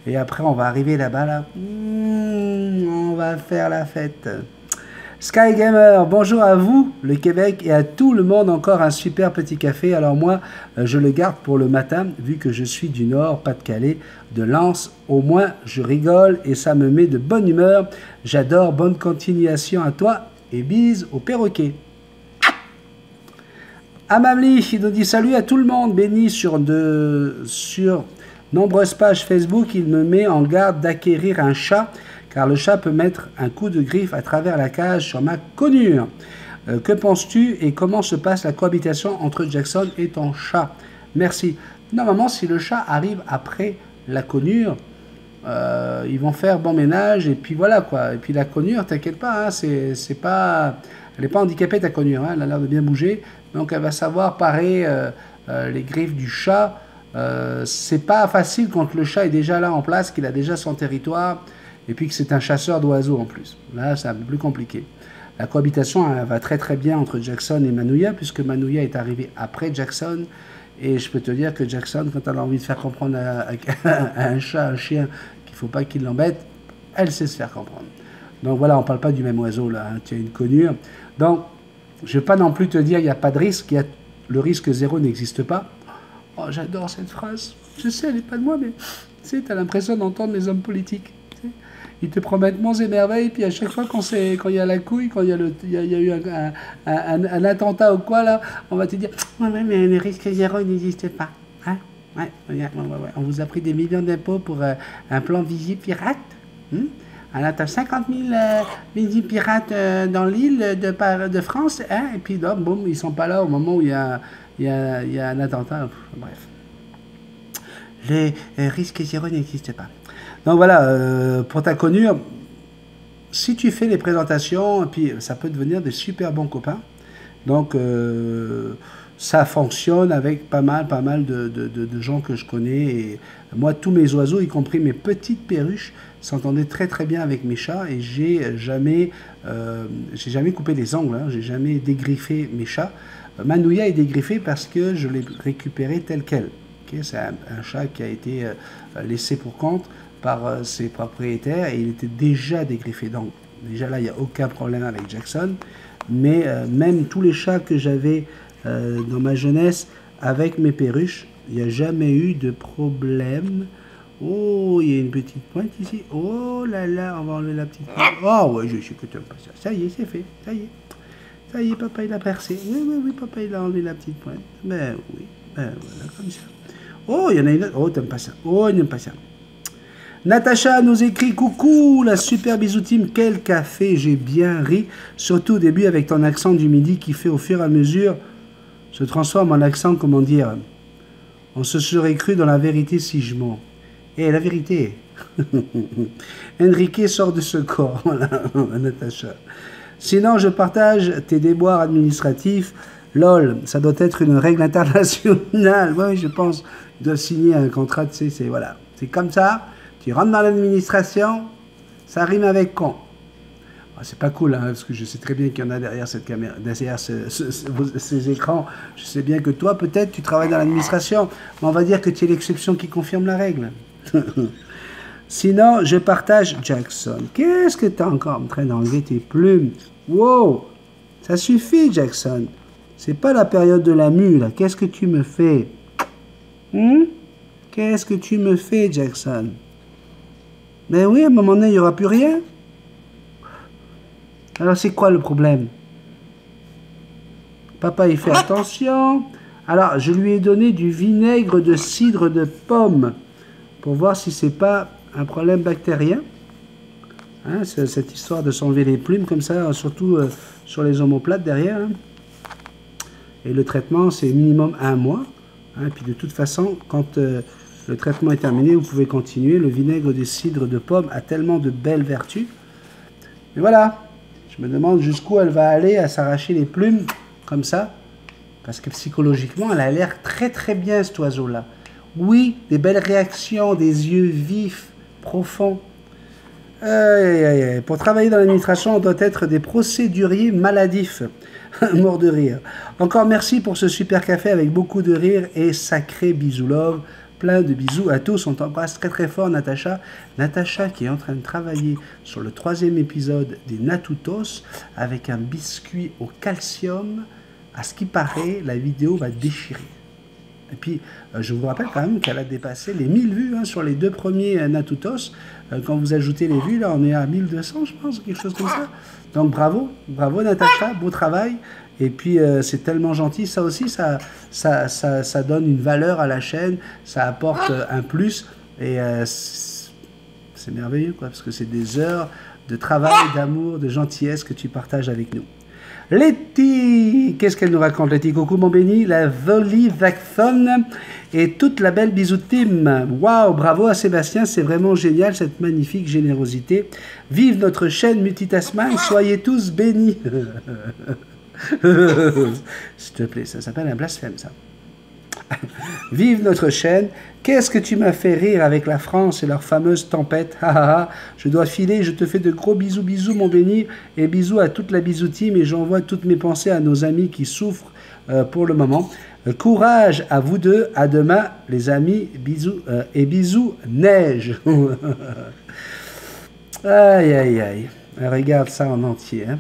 Et après, on va arriver là-bas, là. On va faire la fête. Sky Gamer, bonjour à vous, le Québec, et à tout le monde. Encore un super petit café. Alors moi, je le garde pour le matin, vu que je suis du Nord, Pas-de-Calais, de Lens. Au moins, je rigole et ça me met de bonne humeur. J'adore. Bonne continuation à toi et bise au perroquet. Amamli, il nous dit salut à tout le monde. Béni sur nombreuses pages Facebook, il me met en garde d'acquérir un chat, car le chat peut mettre un coup de griffe à travers la cage sur ma conure. Que penses-tu et comment se passe la cohabitation entre Jackson et ton chat? Merci. Normalement, si le chat arrive après la conure, ils vont faire bon ménage et puis voilà quoi. Et puis la conure, t'inquiète pas, hein, elle n'est pas handicapée ta conure, hein, elle a l'air de bien bouger, donc elle va savoir parer les griffes du chat. C'est pas facile quand le chat est déjà là en place, qu'il a déjà son territoire, et puis que c'est un chasseur d'oiseaux en plus. Là, c'est un peu plus compliqué. La cohabitation va très très bien entre Jackson et Manouya, puisque Manouya est arrivé après Jackson, et je peux te dire que Jackson, quand elle a envie de faire comprendre à un chat, un chien, qu'il ne faut pas qu'il l'embête, elle sait se faire comprendre. Donc voilà, on ne parle pas du même oiseau là, hein. Tu as une conure. Donc, je ne vais pas non plus te dire qu'il n'y a pas de risque, le risque zéro n'existe pas. Oh, j'adore cette phrase. Je sais, elle n'est pas de moi, mais tu sais, tu as l'impression d'entendre les hommes politiques. Tu sais. Ils te promettent monts et merveilles, puis à chaque fois, quand il y a la couille, quand il y a eu un attentat ou quoi, là, on va te dire ouais, mais le risque zéro n'existe pas. Hein? Ouais. On vous a pris des millions d'impôts pour un plan Vigipirate. Alors, tu as 50 000 Vigipirates dans l'île de France, hein? Et puis, là, boum, ils ne sont pas là au moment où il y a un attentat. Bref. Le risque zéro n'existe pas. Donc voilà, pour ta conure, si tu fais les présentations, et puis ça peut devenir des super bons copains. Donc ça fonctionne avec pas mal de gens que je connais. Et moi, tous mes oiseaux, y compris mes petites perruches, s'entendaient très très bien avec mes chats. Et j'ai jamais coupé les ongles, hein, j'ai jamais dégriffé mes chats. Manouya est dégriffé parce que je l'ai récupéré tel quel. Okay, c'est un chat qui a été laissé pour compte par ses propriétaires et il était déjà dégriffé. Donc déjà là, il n'y a aucun problème avec Jackson. Mais même tous les chats que j'avais dans ma jeunesse avec mes perruches, il n'y a jamais eu de problème. Oh, il y a une petite pointe ici. Oh là là, on va enlever la petite pointe. Oh ouais, je sais que tu n'aimes pas ça. Ça y est, c'est fait. Ça y est. Ça y est, papa, il a percé. Oui, papa, il a enlevé la petite pointe. Ben oui, ben voilà, comme ça. Oh, il y en a une autre. Oh, t'aimes pas ça. Oh, il n'aime pas ça. Natacha nous écrit « Coucou, la super bisou team, quel café, j'ai bien ri. Surtout au début avec ton accent du midi qui fait au fur et à mesure se transforme en accent, comment dire, on se serait cru dans la vérité si je mens. Et la vérité, Enrique sort de ce corps, voilà, Natacha. Sinon, je partage tes déboires administratifs. LOL, ça doit être une règle internationale. Oui, je pense. Tu dois signer un contrat, tu sais, c'est voilà. C'est comme ça. Tu rentres dans l'administration, ça rime avec con. C'est pas cool, hein, parce que je sais très bien qu'il y en a derrière cette caméra, derrière ces écrans. Je sais bien que toi, peut-être, tu travailles dans l'administration, mais on va dire que tu es l'exception qui confirme la règle. Sinon, je partage Jackson. Qu'est-ce que tu es encore en train d'enlever tes plumes? Wow, ça suffit, Jackson. C'est pas la période de la mue, là. Qu'est-ce que tu me fais? Qu'est-ce que tu me fais, Jackson? Mais oui, à un moment donné, il n'y aura plus rien. Alors, c'est quoi le problème? Papa, il fait attention. Alors, je lui ai donné du vinaigre de cidre de pomme pour voir si c'est pas un problème bactérien. Hein, cette histoire de s'enlever les plumes comme ça, surtout sur les omoplates derrière. Hein. Et le traitement, c'est minimum 1 mois. Hein, puis de toute façon, quand le traitement est terminé, vous pouvez continuer. Le vinaigre de cidre de pomme a tellement de belles vertus. Mais voilà. Je me demande jusqu'où elle va aller à s'arracher les plumes, comme ça. Parce que psychologiquement, elle a l'air très très bien, cet oiseau-là. Oui, des belles réactions, des yeux vifs, profonds. Pour travailler dans l'administration, on doit être des procéduriers maladifs. Mort de rire. Encore merci pour ce super café avec beaucoup de rire et sacré bisous love. Plein de bisous à tous. On t'embrasse très très fort, Natacha. Natacha qui est en train de travailler sur le 3e épisode des Natutos avec un biscuit au calcium. À ce qui paraît, la vidéo va déchirer. Et puis, je vous rappelle quand même qu'elle a dépassé les 1000 vues hein, sur les 2 premiers Natutos. Quand vous ajoutez les vues, là, on est à 1200, je pense, quelque chose comme ça. Donc, bravo, bravo Natacha, beau travail. Et puis, c'est tellement gentil. Ça aussi, ça donne une valeur à la chaîne. Ça apporte un plus. Et c'est merveilleux, quoi, parce que c'est des heures de travail, d'amour, de gentillesse que tu partages avec nous. Letty, qu'est-ce qu'elle nous raconte, Letty? Coucou mon béni, la Volivathon et toute la belle bisou team. Waouh, bravo à Sébastien, c'est vraiment génial cette magnifique générosité. Vive notre chaîne Multitasman, soyez tous bénis. S'il te plaît, ça s'appelle un blasphème, ça. Vive notre chaîne. Qu'est-ce que tu m'as fait rire avec la France et leur fameuse tempête. Je dois filer, je te fais de gros bisous, bisous mon béni, et bisous à toute la bisou team, et j'envoie toutes mes pensées à nos amis qui souffrent pour le moment. Courage à vous deux, à demain les amis, bisous et bisous neige. Aïe aïe aïe, regarde ça en entier. Hein.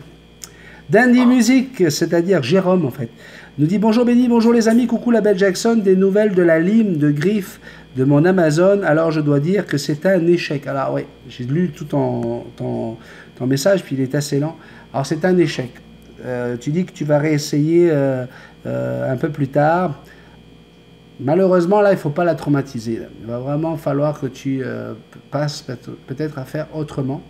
Dandy Music, c'est-à-dire Jérôme en fait, nous dit bonjour Béni, bonjour les amis, coucou la belle Jackson, des nouvelles de la lime de griffe de mon Amazon, alors je dois dire que c'est un échec. Alors oui, j'ai lu tout ton message, puis il est assez lent. Alors c'est un échec. Tu dis que tu vas réessayer un peu plus tard. Malheureusement là, il ne faut pas la traumatiser. Il va vraiment falloir que tu passes peut-être à faire autrement.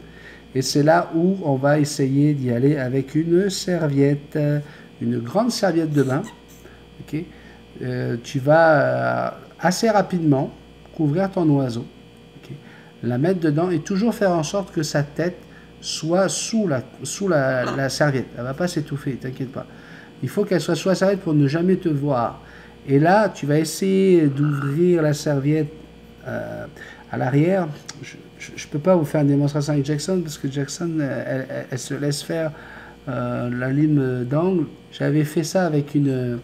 Et c'est là où on va essayer d'y aller avec une serviette, une grande serviette de bain. Okay. Tu vas assez rapidement couvrir ton oiseau, okay. La mettre dedans et toujours faire en sorte que sa tête soit sous la serviette. Elle ne va pas s'étouffer, t'inquiète pas. Il faut qu'elle soit sous la serviette pour ne jamais te voir. Et là, tu vas essayer d'ouvrir la serviette à l'arrière. Je ne peux pas vous faire une démonstration avec Jackson parce que Jackson, elle se laisse faire la lime d'angle. J'avais fait ça avec une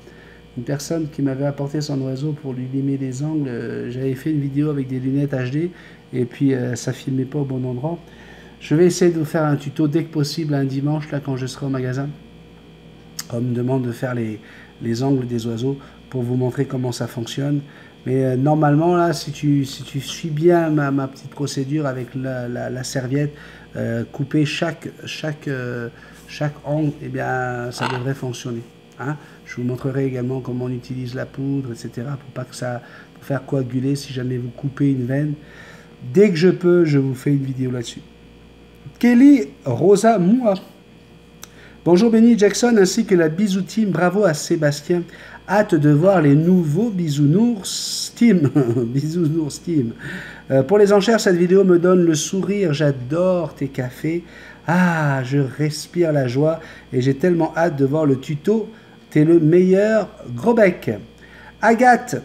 personne qui m'avait apporté son oiseau pour lui limer les angles. J'avais fait une vidéo avec des lunettes HD et puis ça ne filmait pas au bon endroit. Je vais essayer de vous faire un tuto dès que possible un dimanche là quand je serai au magasin. On me demande de faire les angles des oiseaux pour vous montrer comment ça fonctionne. Mais normalement, là, si tu suis bien ma petite procédure avec la serviette, couper chaque angle, eh bien, ça devrait fonctionner. Hein? Je vous montrerai également comment on utilise la poudre, etc. pour faire coaguler si jamais vous coupez une veine. Dès que je peux, je vous fais une vidéo là-dessus. Kelly Rosa Moua. Bonjour Benny Jackson ainsi que la Bisou Team. Bravo à Sébastien. Hâte de voir les nouveaux Bisounours Team. Bisounours Team. Pour les enchères, cette vidéo me donne le sourire. J'adore tes cafés. Ah, je respire la joie et j'ai tellement hâte de voir le tuto. T'es le meilleur. Gros bec. Agathe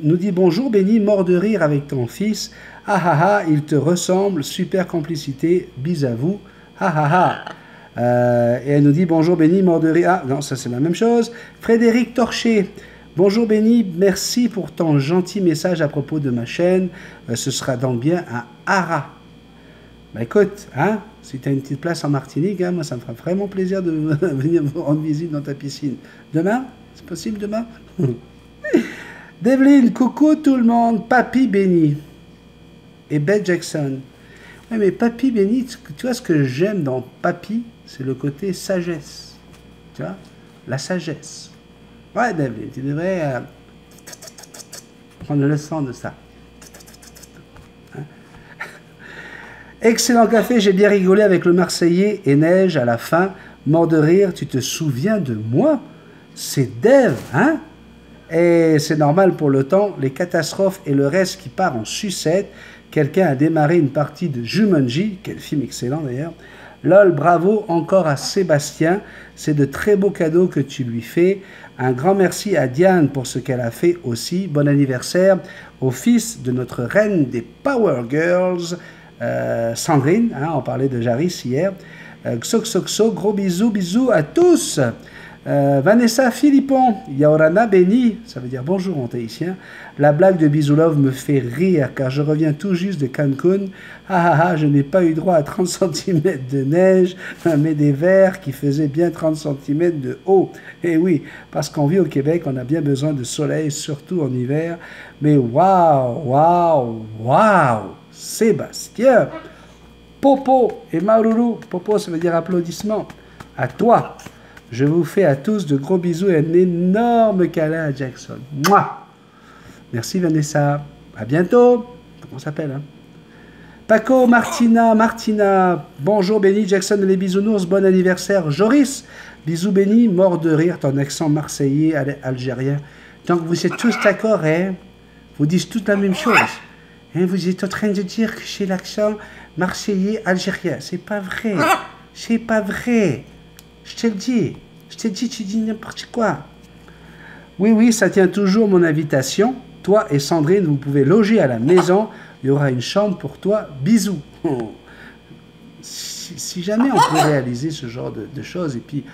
nous dit bonjour Benny, mort de rire avec ton fils. Ah ah ah, il te ressemble. Super complicité. Bis à vous. Ah ah ah. Et elle nous dit bonjour Benny, mort de rire. Ah non, ça c'est la même chose. Frédéric Torché. Bonjour Benny, merci pour ton gentil message à propos de ma chaîne. Ce sera donc bien à Ara. Bah écoute, hein, si tu as une petite place en Martinique, hein, moi ça me fera vraiment plaisir de venir vous rendre visite dans ta piscine. Demain? C'est possible demain? Devlin, coucou tout le monde. Papy Benny. Et Beth Jackson. Ouais, mais Papy Benny, tu vois ce que j'aime dans Papy, c'est le côté sagesse. Tu vois? La sagesse. Ouais, David, tu devrais prendre le leçon de ça. Hein? Excellent café, j'ai bien rigolé avec le Marseillais et Neige à la fin. Mort de rire, tu te souviens de moi? C'est Dave, hein? Et c'est normal pour le temps, les catastrophes et le reste qui part en sucette. Quelqu'un a démarré une partie de Jumanji, quel film excellent d'ailleurs. Lol, bravo encore à Sébastien, c'est de très beaux cadeaux que tu lui fais. Un grand merci à Diane pour ce qu'elle a fait aussi. Bon anniversaire au fils de notre reine des Power Girls, Sandrine, hein, on parlait de Jaris hier. Xoxoxo, gros bisous, bisous à tous. Vanessa Philippon, Yaorana Benny, ça veut dire bonjour en tahitien. La blague de Bisoulov me fait rire car je reviens tout juste de Cancun. Ah ah ah, je n'ai pas eu droit à 30 cm de neige, mais des verres qui faisaient bien 30 cm de haut. Et oui, parce qu'on vit au Québec, on a bien besoin de soleil, surtout en hiver. Mais waouh, waouh, waouh, Sébastien, Popo et Maururu. Popo, ça veut dire applaudissement. À toi. Je vous fais à tous de gros bisous et un énorme câlin à Jackson. Mouah. Merci Vanessa. À bientôt. Comment ça s'appelle, hein? Paco, Martina. Bonjour Benny, Jackson et les bisounours. Bon anniversaire. Joris. Bisous Benny. Mort de rire ton accent marseillais, algérien. Donc vous êtes tous d'accord, hein? Vous dites toute la même chose. Hein? Vous êtes en train de dire que j'ai l'accent marseillais, algérien. C'est pas vrai. C'est pas vrai. Je te le dis, tu dis n'importe quoi. Oui, ça tient toujours mon invitation. Toi et Sandrine, vous pouvez loger à la maison. Il y aura une chambre pour toi. Bisous. Oh. Si jamais on peut réaliser ce genre de choses, et puis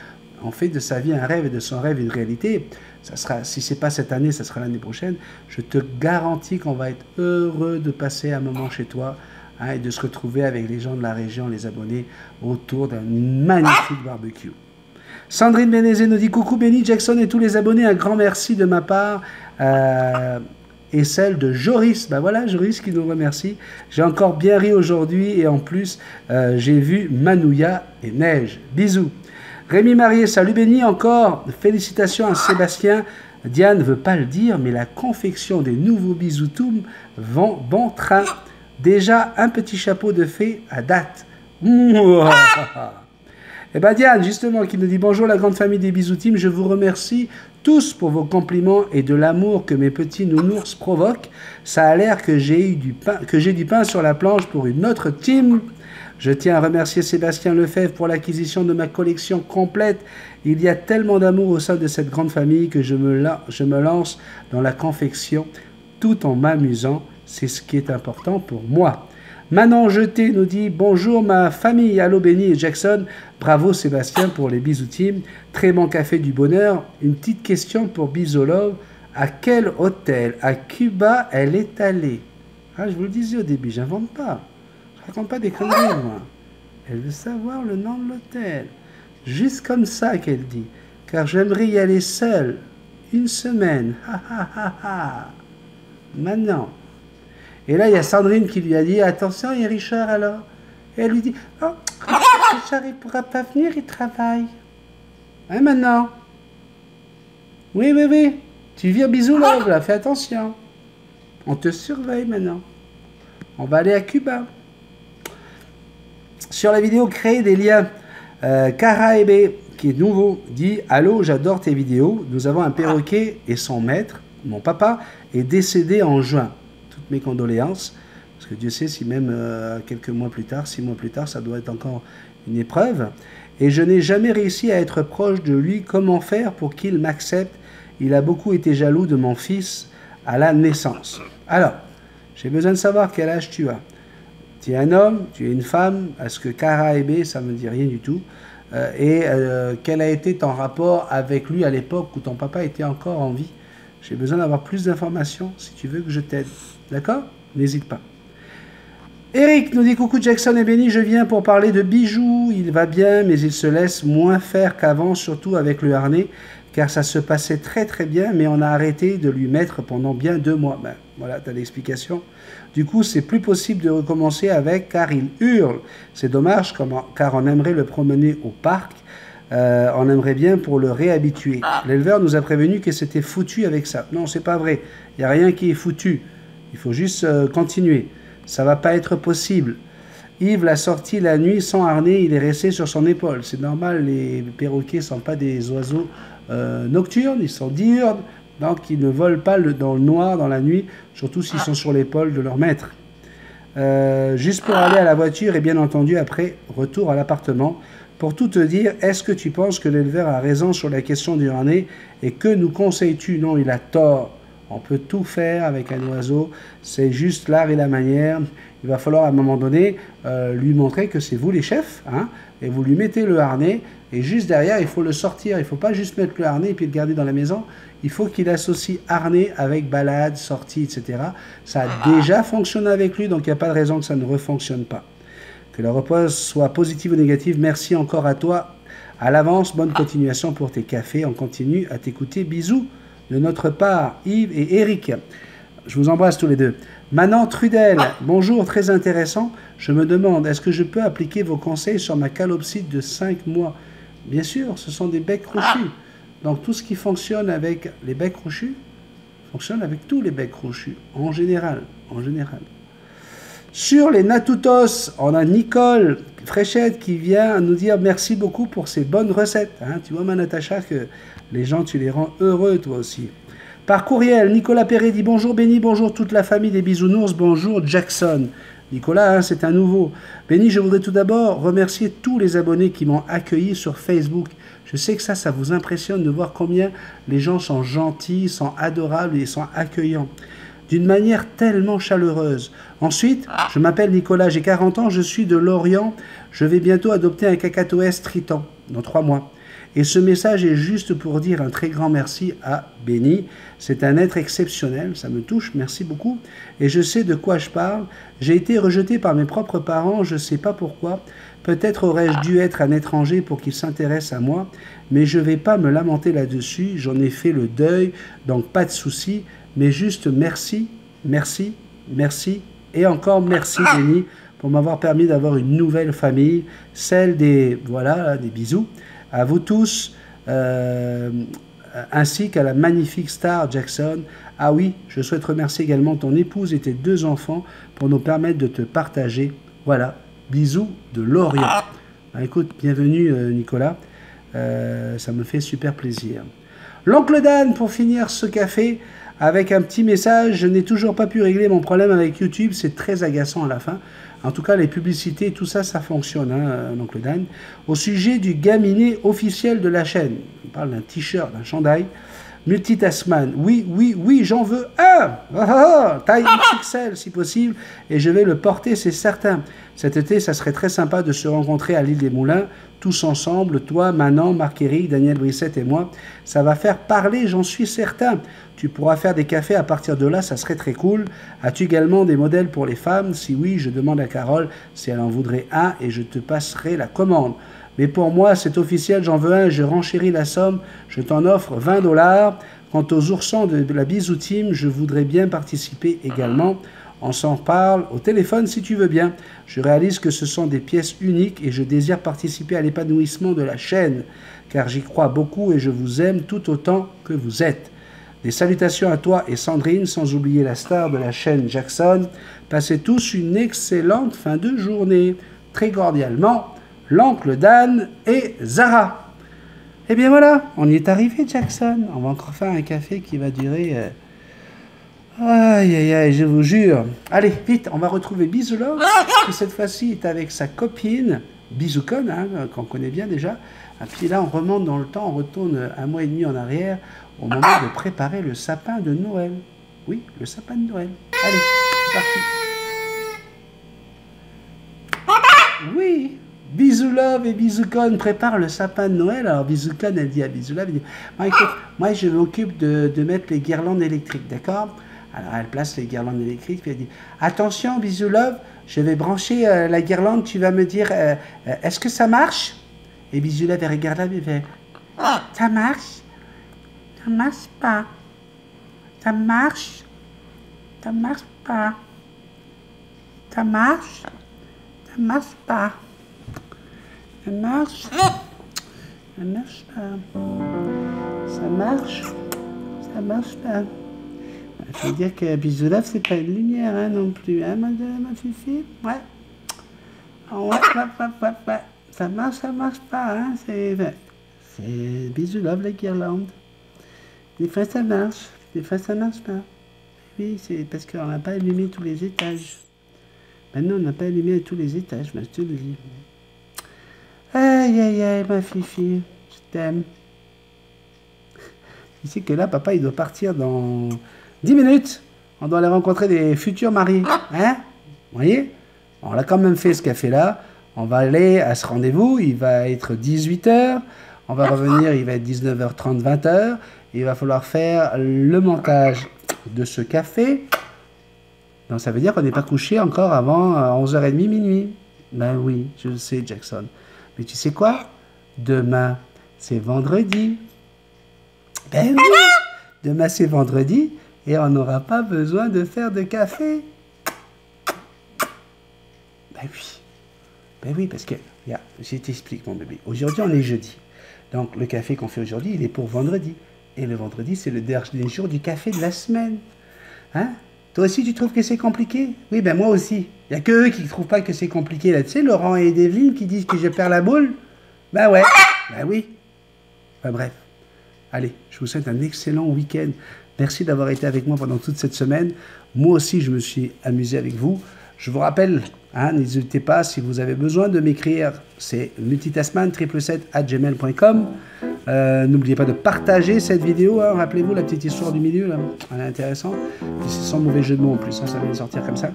on fait de sa vie un rêve et de son rêve une réalité, ça sera, si ce n'est pas cette année, ça sera l'année prochaine, je te garantis qu'on va être heureux de passer un moment chez toi, hein, et de se retrouver avec les gens de la région, les abonnés, autour d'un magnifique barbecue. Sandrine Bénézé nous dit coucou Benny, Jackson et tous les abonnés, un grand merci de ma part et celle de Joris. Ben voilà, Joris qui nous remercie. J'ai encore bien ri aujourd'hui et en plus, j'ai vu Manouya et Neige. Bisous. Rémi Marié, salut Benny encore. Félicitations à Sébastien. Diane ne veut pas le dire, mais la confection des nouveaux bisoutoum vont bon train. Déjà un petit chapeau de fée à date. Et bien Diane, justement, qui nous dit bonjour la grande famille des bisous team, je vous remercie tous pour vos compliments et de l'amour que mes petits nounours provoquent. Ça a l'air que j'ai du pain sur la planche pour une autre team. Je tiens à remercier Sébastien Lefebvre pour l'acquisition de ma collection complète. Il y a tellement d'amour au sein de cette grande famille que je me lance dans la confection tout en m'amusant. C'est ce qui est important pour moi. Manon Jeté nous dit bonjour ma famille, allô Benny et Jackson, bravo Sébastien pour les bisous team, très bon café du bonheur. Une petite question pour Bisolov, à quel hôtel à Cuba elle est allée? Ah, je vous le disais au début, j'invente pas, je raconte pas des conneries moi. Elle veut savoir le nom de l'hôtel, juste comme ça qu'elle dit, car j'aimerais y aller seule, une semaine, ha ha ha ha. Maintenant. Et là, il y a Sandrine qui lui a dit « Attention, il y a Richard alors ?» Et elle lui dit « Oh, Richard, il ne pourra pas venir, il travaille. » Hein, maintenant? Oui. Tu viens bisous là, fais attention. On te surveille maintenant. On va aller à Cuba. Sur la vidéo, créer des liens. Karaebe qui est nouveau, dit « Allô, j'adore tes vidéos. Nous avons un perroquet et son maître, mon papa, est décédé en juin. Toutes mes condoléances. » Parce que Dieu sait si même quelques mois plus tard, 6 mois plus tard, ça doit être encore une épreuve. Et je n'ai jamais réussi à être proche de lui. Comment faire pour qu'il m'accepte? Il a beaucoup été jaloux de mon fils à la naissance. Alors, j'ai besoin de savoir quel âge tu as. Tu es un homme, tu es une femme, est-ce que Kara et B, ça ne me dit rien du tout. Quel a été ton rapport avec lui à l'époque où ton papa était encore en vie? J'ai besoin d'avoir plus d'informations si tu veux que je t'aide. D'accord? N'hésite pas. Eric nous dit coucou Jackson et Benny, je viens pour parler de Bijou. Il va bien, mais il se laisse moins faire qu'avant, surtout avec le harnais, car ça se passait très très bien, mais on a arrêté de lui mettre pendant bien 2 mois. Ben, voilà, tu as l'explication. Du coup, c'est plus possible de recommencer avec, car il hurle. C'est dommage, car on aimerait le promener au parc. On aimerait bien pour le réhabituer. L'éleveur nous a prévenu que c'était foutu avec ça. Non, c'est pas vrai. Il n'y a rien qui est foutu. Il faut juste continuer. Ça va pas être possible. Yves l'a sorti la nuit sans harnais, il est resté sur son épaule. C'est normal, les perroquets ne sont pas des oiseaux nocturnes, ils sont diurnes, donc ils ne volent pas dans le noir, dans la nuit, surtout s'ils sont sur l'épaule de leur maître. Juste pour aller à la voiture et bien entendu après, retour à l'appartement. Pour tout te dire, est-ce que tu penses que l'éleveur a raison sur la question du harnais et que nous conseilles-tu? Non, il a tort. On peut tout faire avec un oiseau, c'est juste l'art et la manière. Il va falloir à un moment donné lui montrer que c'est vous les chefs, hein, et vous lui mettez le harnais, et juste derrière, il faut le sortir. Il ne faut pas juste mettre le harnais et puis le garder dans la maison. Il faut qu'il associe harnais avec balade, sortie, etc. Ça a déjà fonctionné avec lui, donc il n'y a pas de raison que ça ne refonctionne pas. Que la repose soit positive ou négative, merci encore à toi. À l'avance, bonne continuation pour tes cafés. On continue à t'écouter. Bisous. De notre part, Yves et Eric. Je vous embrasse tous les deux. Manon Trudel, bonjour, très intéressant. Je me demande, est-ce que je peux appliquer vos conseils sur ma calopsite de 5 mois? Bien sûr, ce sont des becs crochus. Donc tout ce qui fonctionne avec les becs crochus, fonctionne avec tous les becs crochus, en général. Sur les Natutos, on a Nicole Fréchette qui vient nous dire merci beaucoup pour ces bonnes recettes. Hein, tu vois ma Natacha que les gens, tu les rends heureux toi aussi. Par courriel, Nicolas Perret dit bonjour Benny, bonjour toute la famille des bisounours, bonjour Jackson. Nicolas, hein, c'est un nouveau. Benny, je voudrais tout d'abord remercier tous les abonnés qui m'ont accueilli sur Facebook. Je sais que ça vous impressionne de voir combien les gens sont gentils, sont adorables et sont accueillants. D'une manière tellement chaleureuse. Ensuite, je m'appelle Nicolas, j'ai 40 ans, je suis de Lorient. Je vais bientôt adopter un cacatoès triton, dans 3 mois. Et ce message est juste pour dire un très grand merci à Benny. C'est un être exceptionnel, ça me touche, merci beaucoup. Et je sais de quoi je parle. J'ai été rejeté par mes propres parents, je ne sais pas pourquoi. Peut-être aurais-je dû être un étranger pour qu'il s'intéresse à moi, mais je ne vais pas me lamenter là-dessus. J'en ai fait le deuil, donc pas de souci. Mais juste merci, merci, merci et encore merci Benny pour m'avoir permis d'avoir une nouvelle famille, celle des, voilà, des bisous. À vous tous, ainsi qu'à la magnifique star Jackson. Ah oui, je souhaite remercier également ton épouse et tes 2 enfants pour nous permettre de te partager. Voilà, bisous de Lorient. Ah, écoute, bienvenue Nicolas, ça me fait super plaisir. L'oncle Dan, pour finir ce café, avec un petit message, je n'ai toujours pas pu régler mon problème avec YouTube, c'est très agaçant à la fin. En tout cas, les publicités, tout ça, ça fonctionne, hein, l'oncle Dan. Au sujet du gaminet officiel de la chaîne, on parle d'un t-shirt, d'un chandail, Multitasman, oui, j'en veux un, taille XXL si possible, et je vais le porter, c'est certain. Cet été, ça serait très sympa de se rencontrer à l'île des Moulins, tous ensemble, toi, Manon, Marc-Éric, Daniel Brissette et moi. Ça va faire parler, j'en suis certain. Tu pourras faire des cafés à partir de là, ça serait très cool. As-tu également des modèles pour les femmes? Si oui, je demande à Carole si elle en voudrait un et je te passerai la commande. Mais pour moi, c'est officiel, j'en veux un, je renchéris la somme, je t'en offre 20 $. Quant aux oursons de la Bisou Team, je voudrais bien participer également. On s'en parle au téléphone si tu veux bien. Je réalise que ce sont des pièces uniques et je désire participer à l'épanouissement de la chaîne, car j'y crois beaucoup et je vous aime tout autant que vous êtes. Des salutations à toi et Sandrine, sans oublier la star de la chaîne Jackson. Passez tous une excellente fin de journée. Très cordialement, l'oncle Dan et Zara. Eh bien voilà, on y est arrivé, Jackson. On va encore faire un café qui va durer... Aïe, aïe, aïe, je vous jure. Allez, vite, on va retrouver Bisoulov, qui cette fois-ci est avec sa copine, Bisoukon, hein, qu'on connaît bien déjà. Et puis là, on remonte dans le temps, on retourne 1 mois et demi en arrière, au moment de préparer le sapin de Noël. Oui, le sapin de Noël. Allez, c'est parti. Oui, Bisoulov et Bisoukon préparent le sapin de Noël. Alors Bisoukon, elle dit à Bisoulov, elle dit, écoute, moi je m'occupe de mettre les guirlandes électriques, d'accord? Alors elle place les guirlandes électriques, puis elle dit, attention Bisoulov, je vais brancher la guirlande, tu vas me dire, est-ce que ça marche? Et Bisoulov, elle regarde là, elle fait, ça marche? Ça marche pas. Ça marche? Ça marche pas. Ça marche? Ça marche pas. Ça marche? Ça marche pas. Ça marche? Ça marche pas. Il faut dire que Bisoulov, c'est pas une lumière hein, non plus, hein, ma fifi? Ouais. Ouais. Ça marche pas, hein, c'est Bisoulov, la guirlande. Des fois ça marche, des fois ça marche pas. Oui, c'est parce qu'on n'a pas allumé tous les étages. Maintenant, on n'a pas allumé tous les étages, je te le dis. Aïe, aïe, aïe, ma fifi, je t'aime. Tu sais que là, papa, il doit partir dans 10 minutes. On doit aller rencontrer des futurs mariés. Hein? Vous voyez? On a quand même fait ce café-là. On va aller à ce rendez-vous. Il va être 18 h. On va revenir, il va être 19 h 30, 20 h. Il va falloir faire le montage de ce café. Donc ça veut dire qu'on n'est pas couché encore avant 11 h 30, minuit. Ben oui, je le sais, Jackson. Mais tu sais quoi? Demain, c'est vendredi. Ben oui, demain c'est vendredi et on n'aura pas besoin de faire de café. Ben oui, parce que, regarde, je t'explique mon bébé. Aujourd'hui on est jeudi. Donc le café qu'on fait aujourd'hui, il est pour vendredi. Et le vendredi, c'est le dernier jour du café de la semaine. Hein? Toi aussi, tu trouves que c'est compliqué? Oui, ben moi aussi. Il n'y a que eux qui ne trouvent pas que c'est compliqué. Là, tu sais, Laurent et Devine qui disent que je perds la boule. Ben ouais, ben oui. Enfin bref. Allez, je vous souhaite un excellent week-end. Merci d'avoir été avec moi pendant toute cette semaine. Moi aussi, je me suis amusé avec vous. Je vous rappelle, hein, n'hésitez pas, si vous avez besoin de m'écrire, c'est multitasman777@gmail.com. N'oubliez pas de partager cette vidéo. Hein, rappelez-vous la petite histoire du milieu, là. Elle est intéressante. C'est sans mauvais jeu de mots en plus, hein, ça vient de sortir comme ça.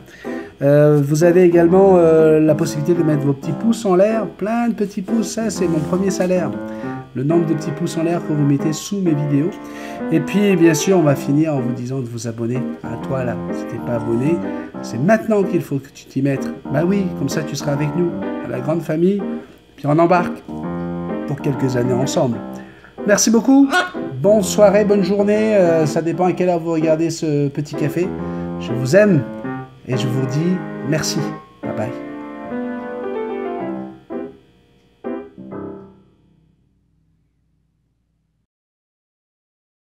Vous avez également la possibilité de mettre vos petits pouces en l'air. Plein de petits pouces, ça c'est mon premier salaire. Le nombre de petits pouces en l'air que vous mettez sous mes vidéos. Et puis, bien sûr, on va finir en vous disant de vous abonner. À toi, là, si tu n'es pas abonné, c'est maintenant qu'il faut que tu t'y mettes. Bah oui, comme ça, tu seras avec nous, à la grande famille. Puis on embarque pour quelques années ensemble. Merci beaucoup. Bonne soirée, bonne journée. Ça dépend à quelle heure vous regardez ce petit café. Je vous aime et je vous dis merci. Bye bye.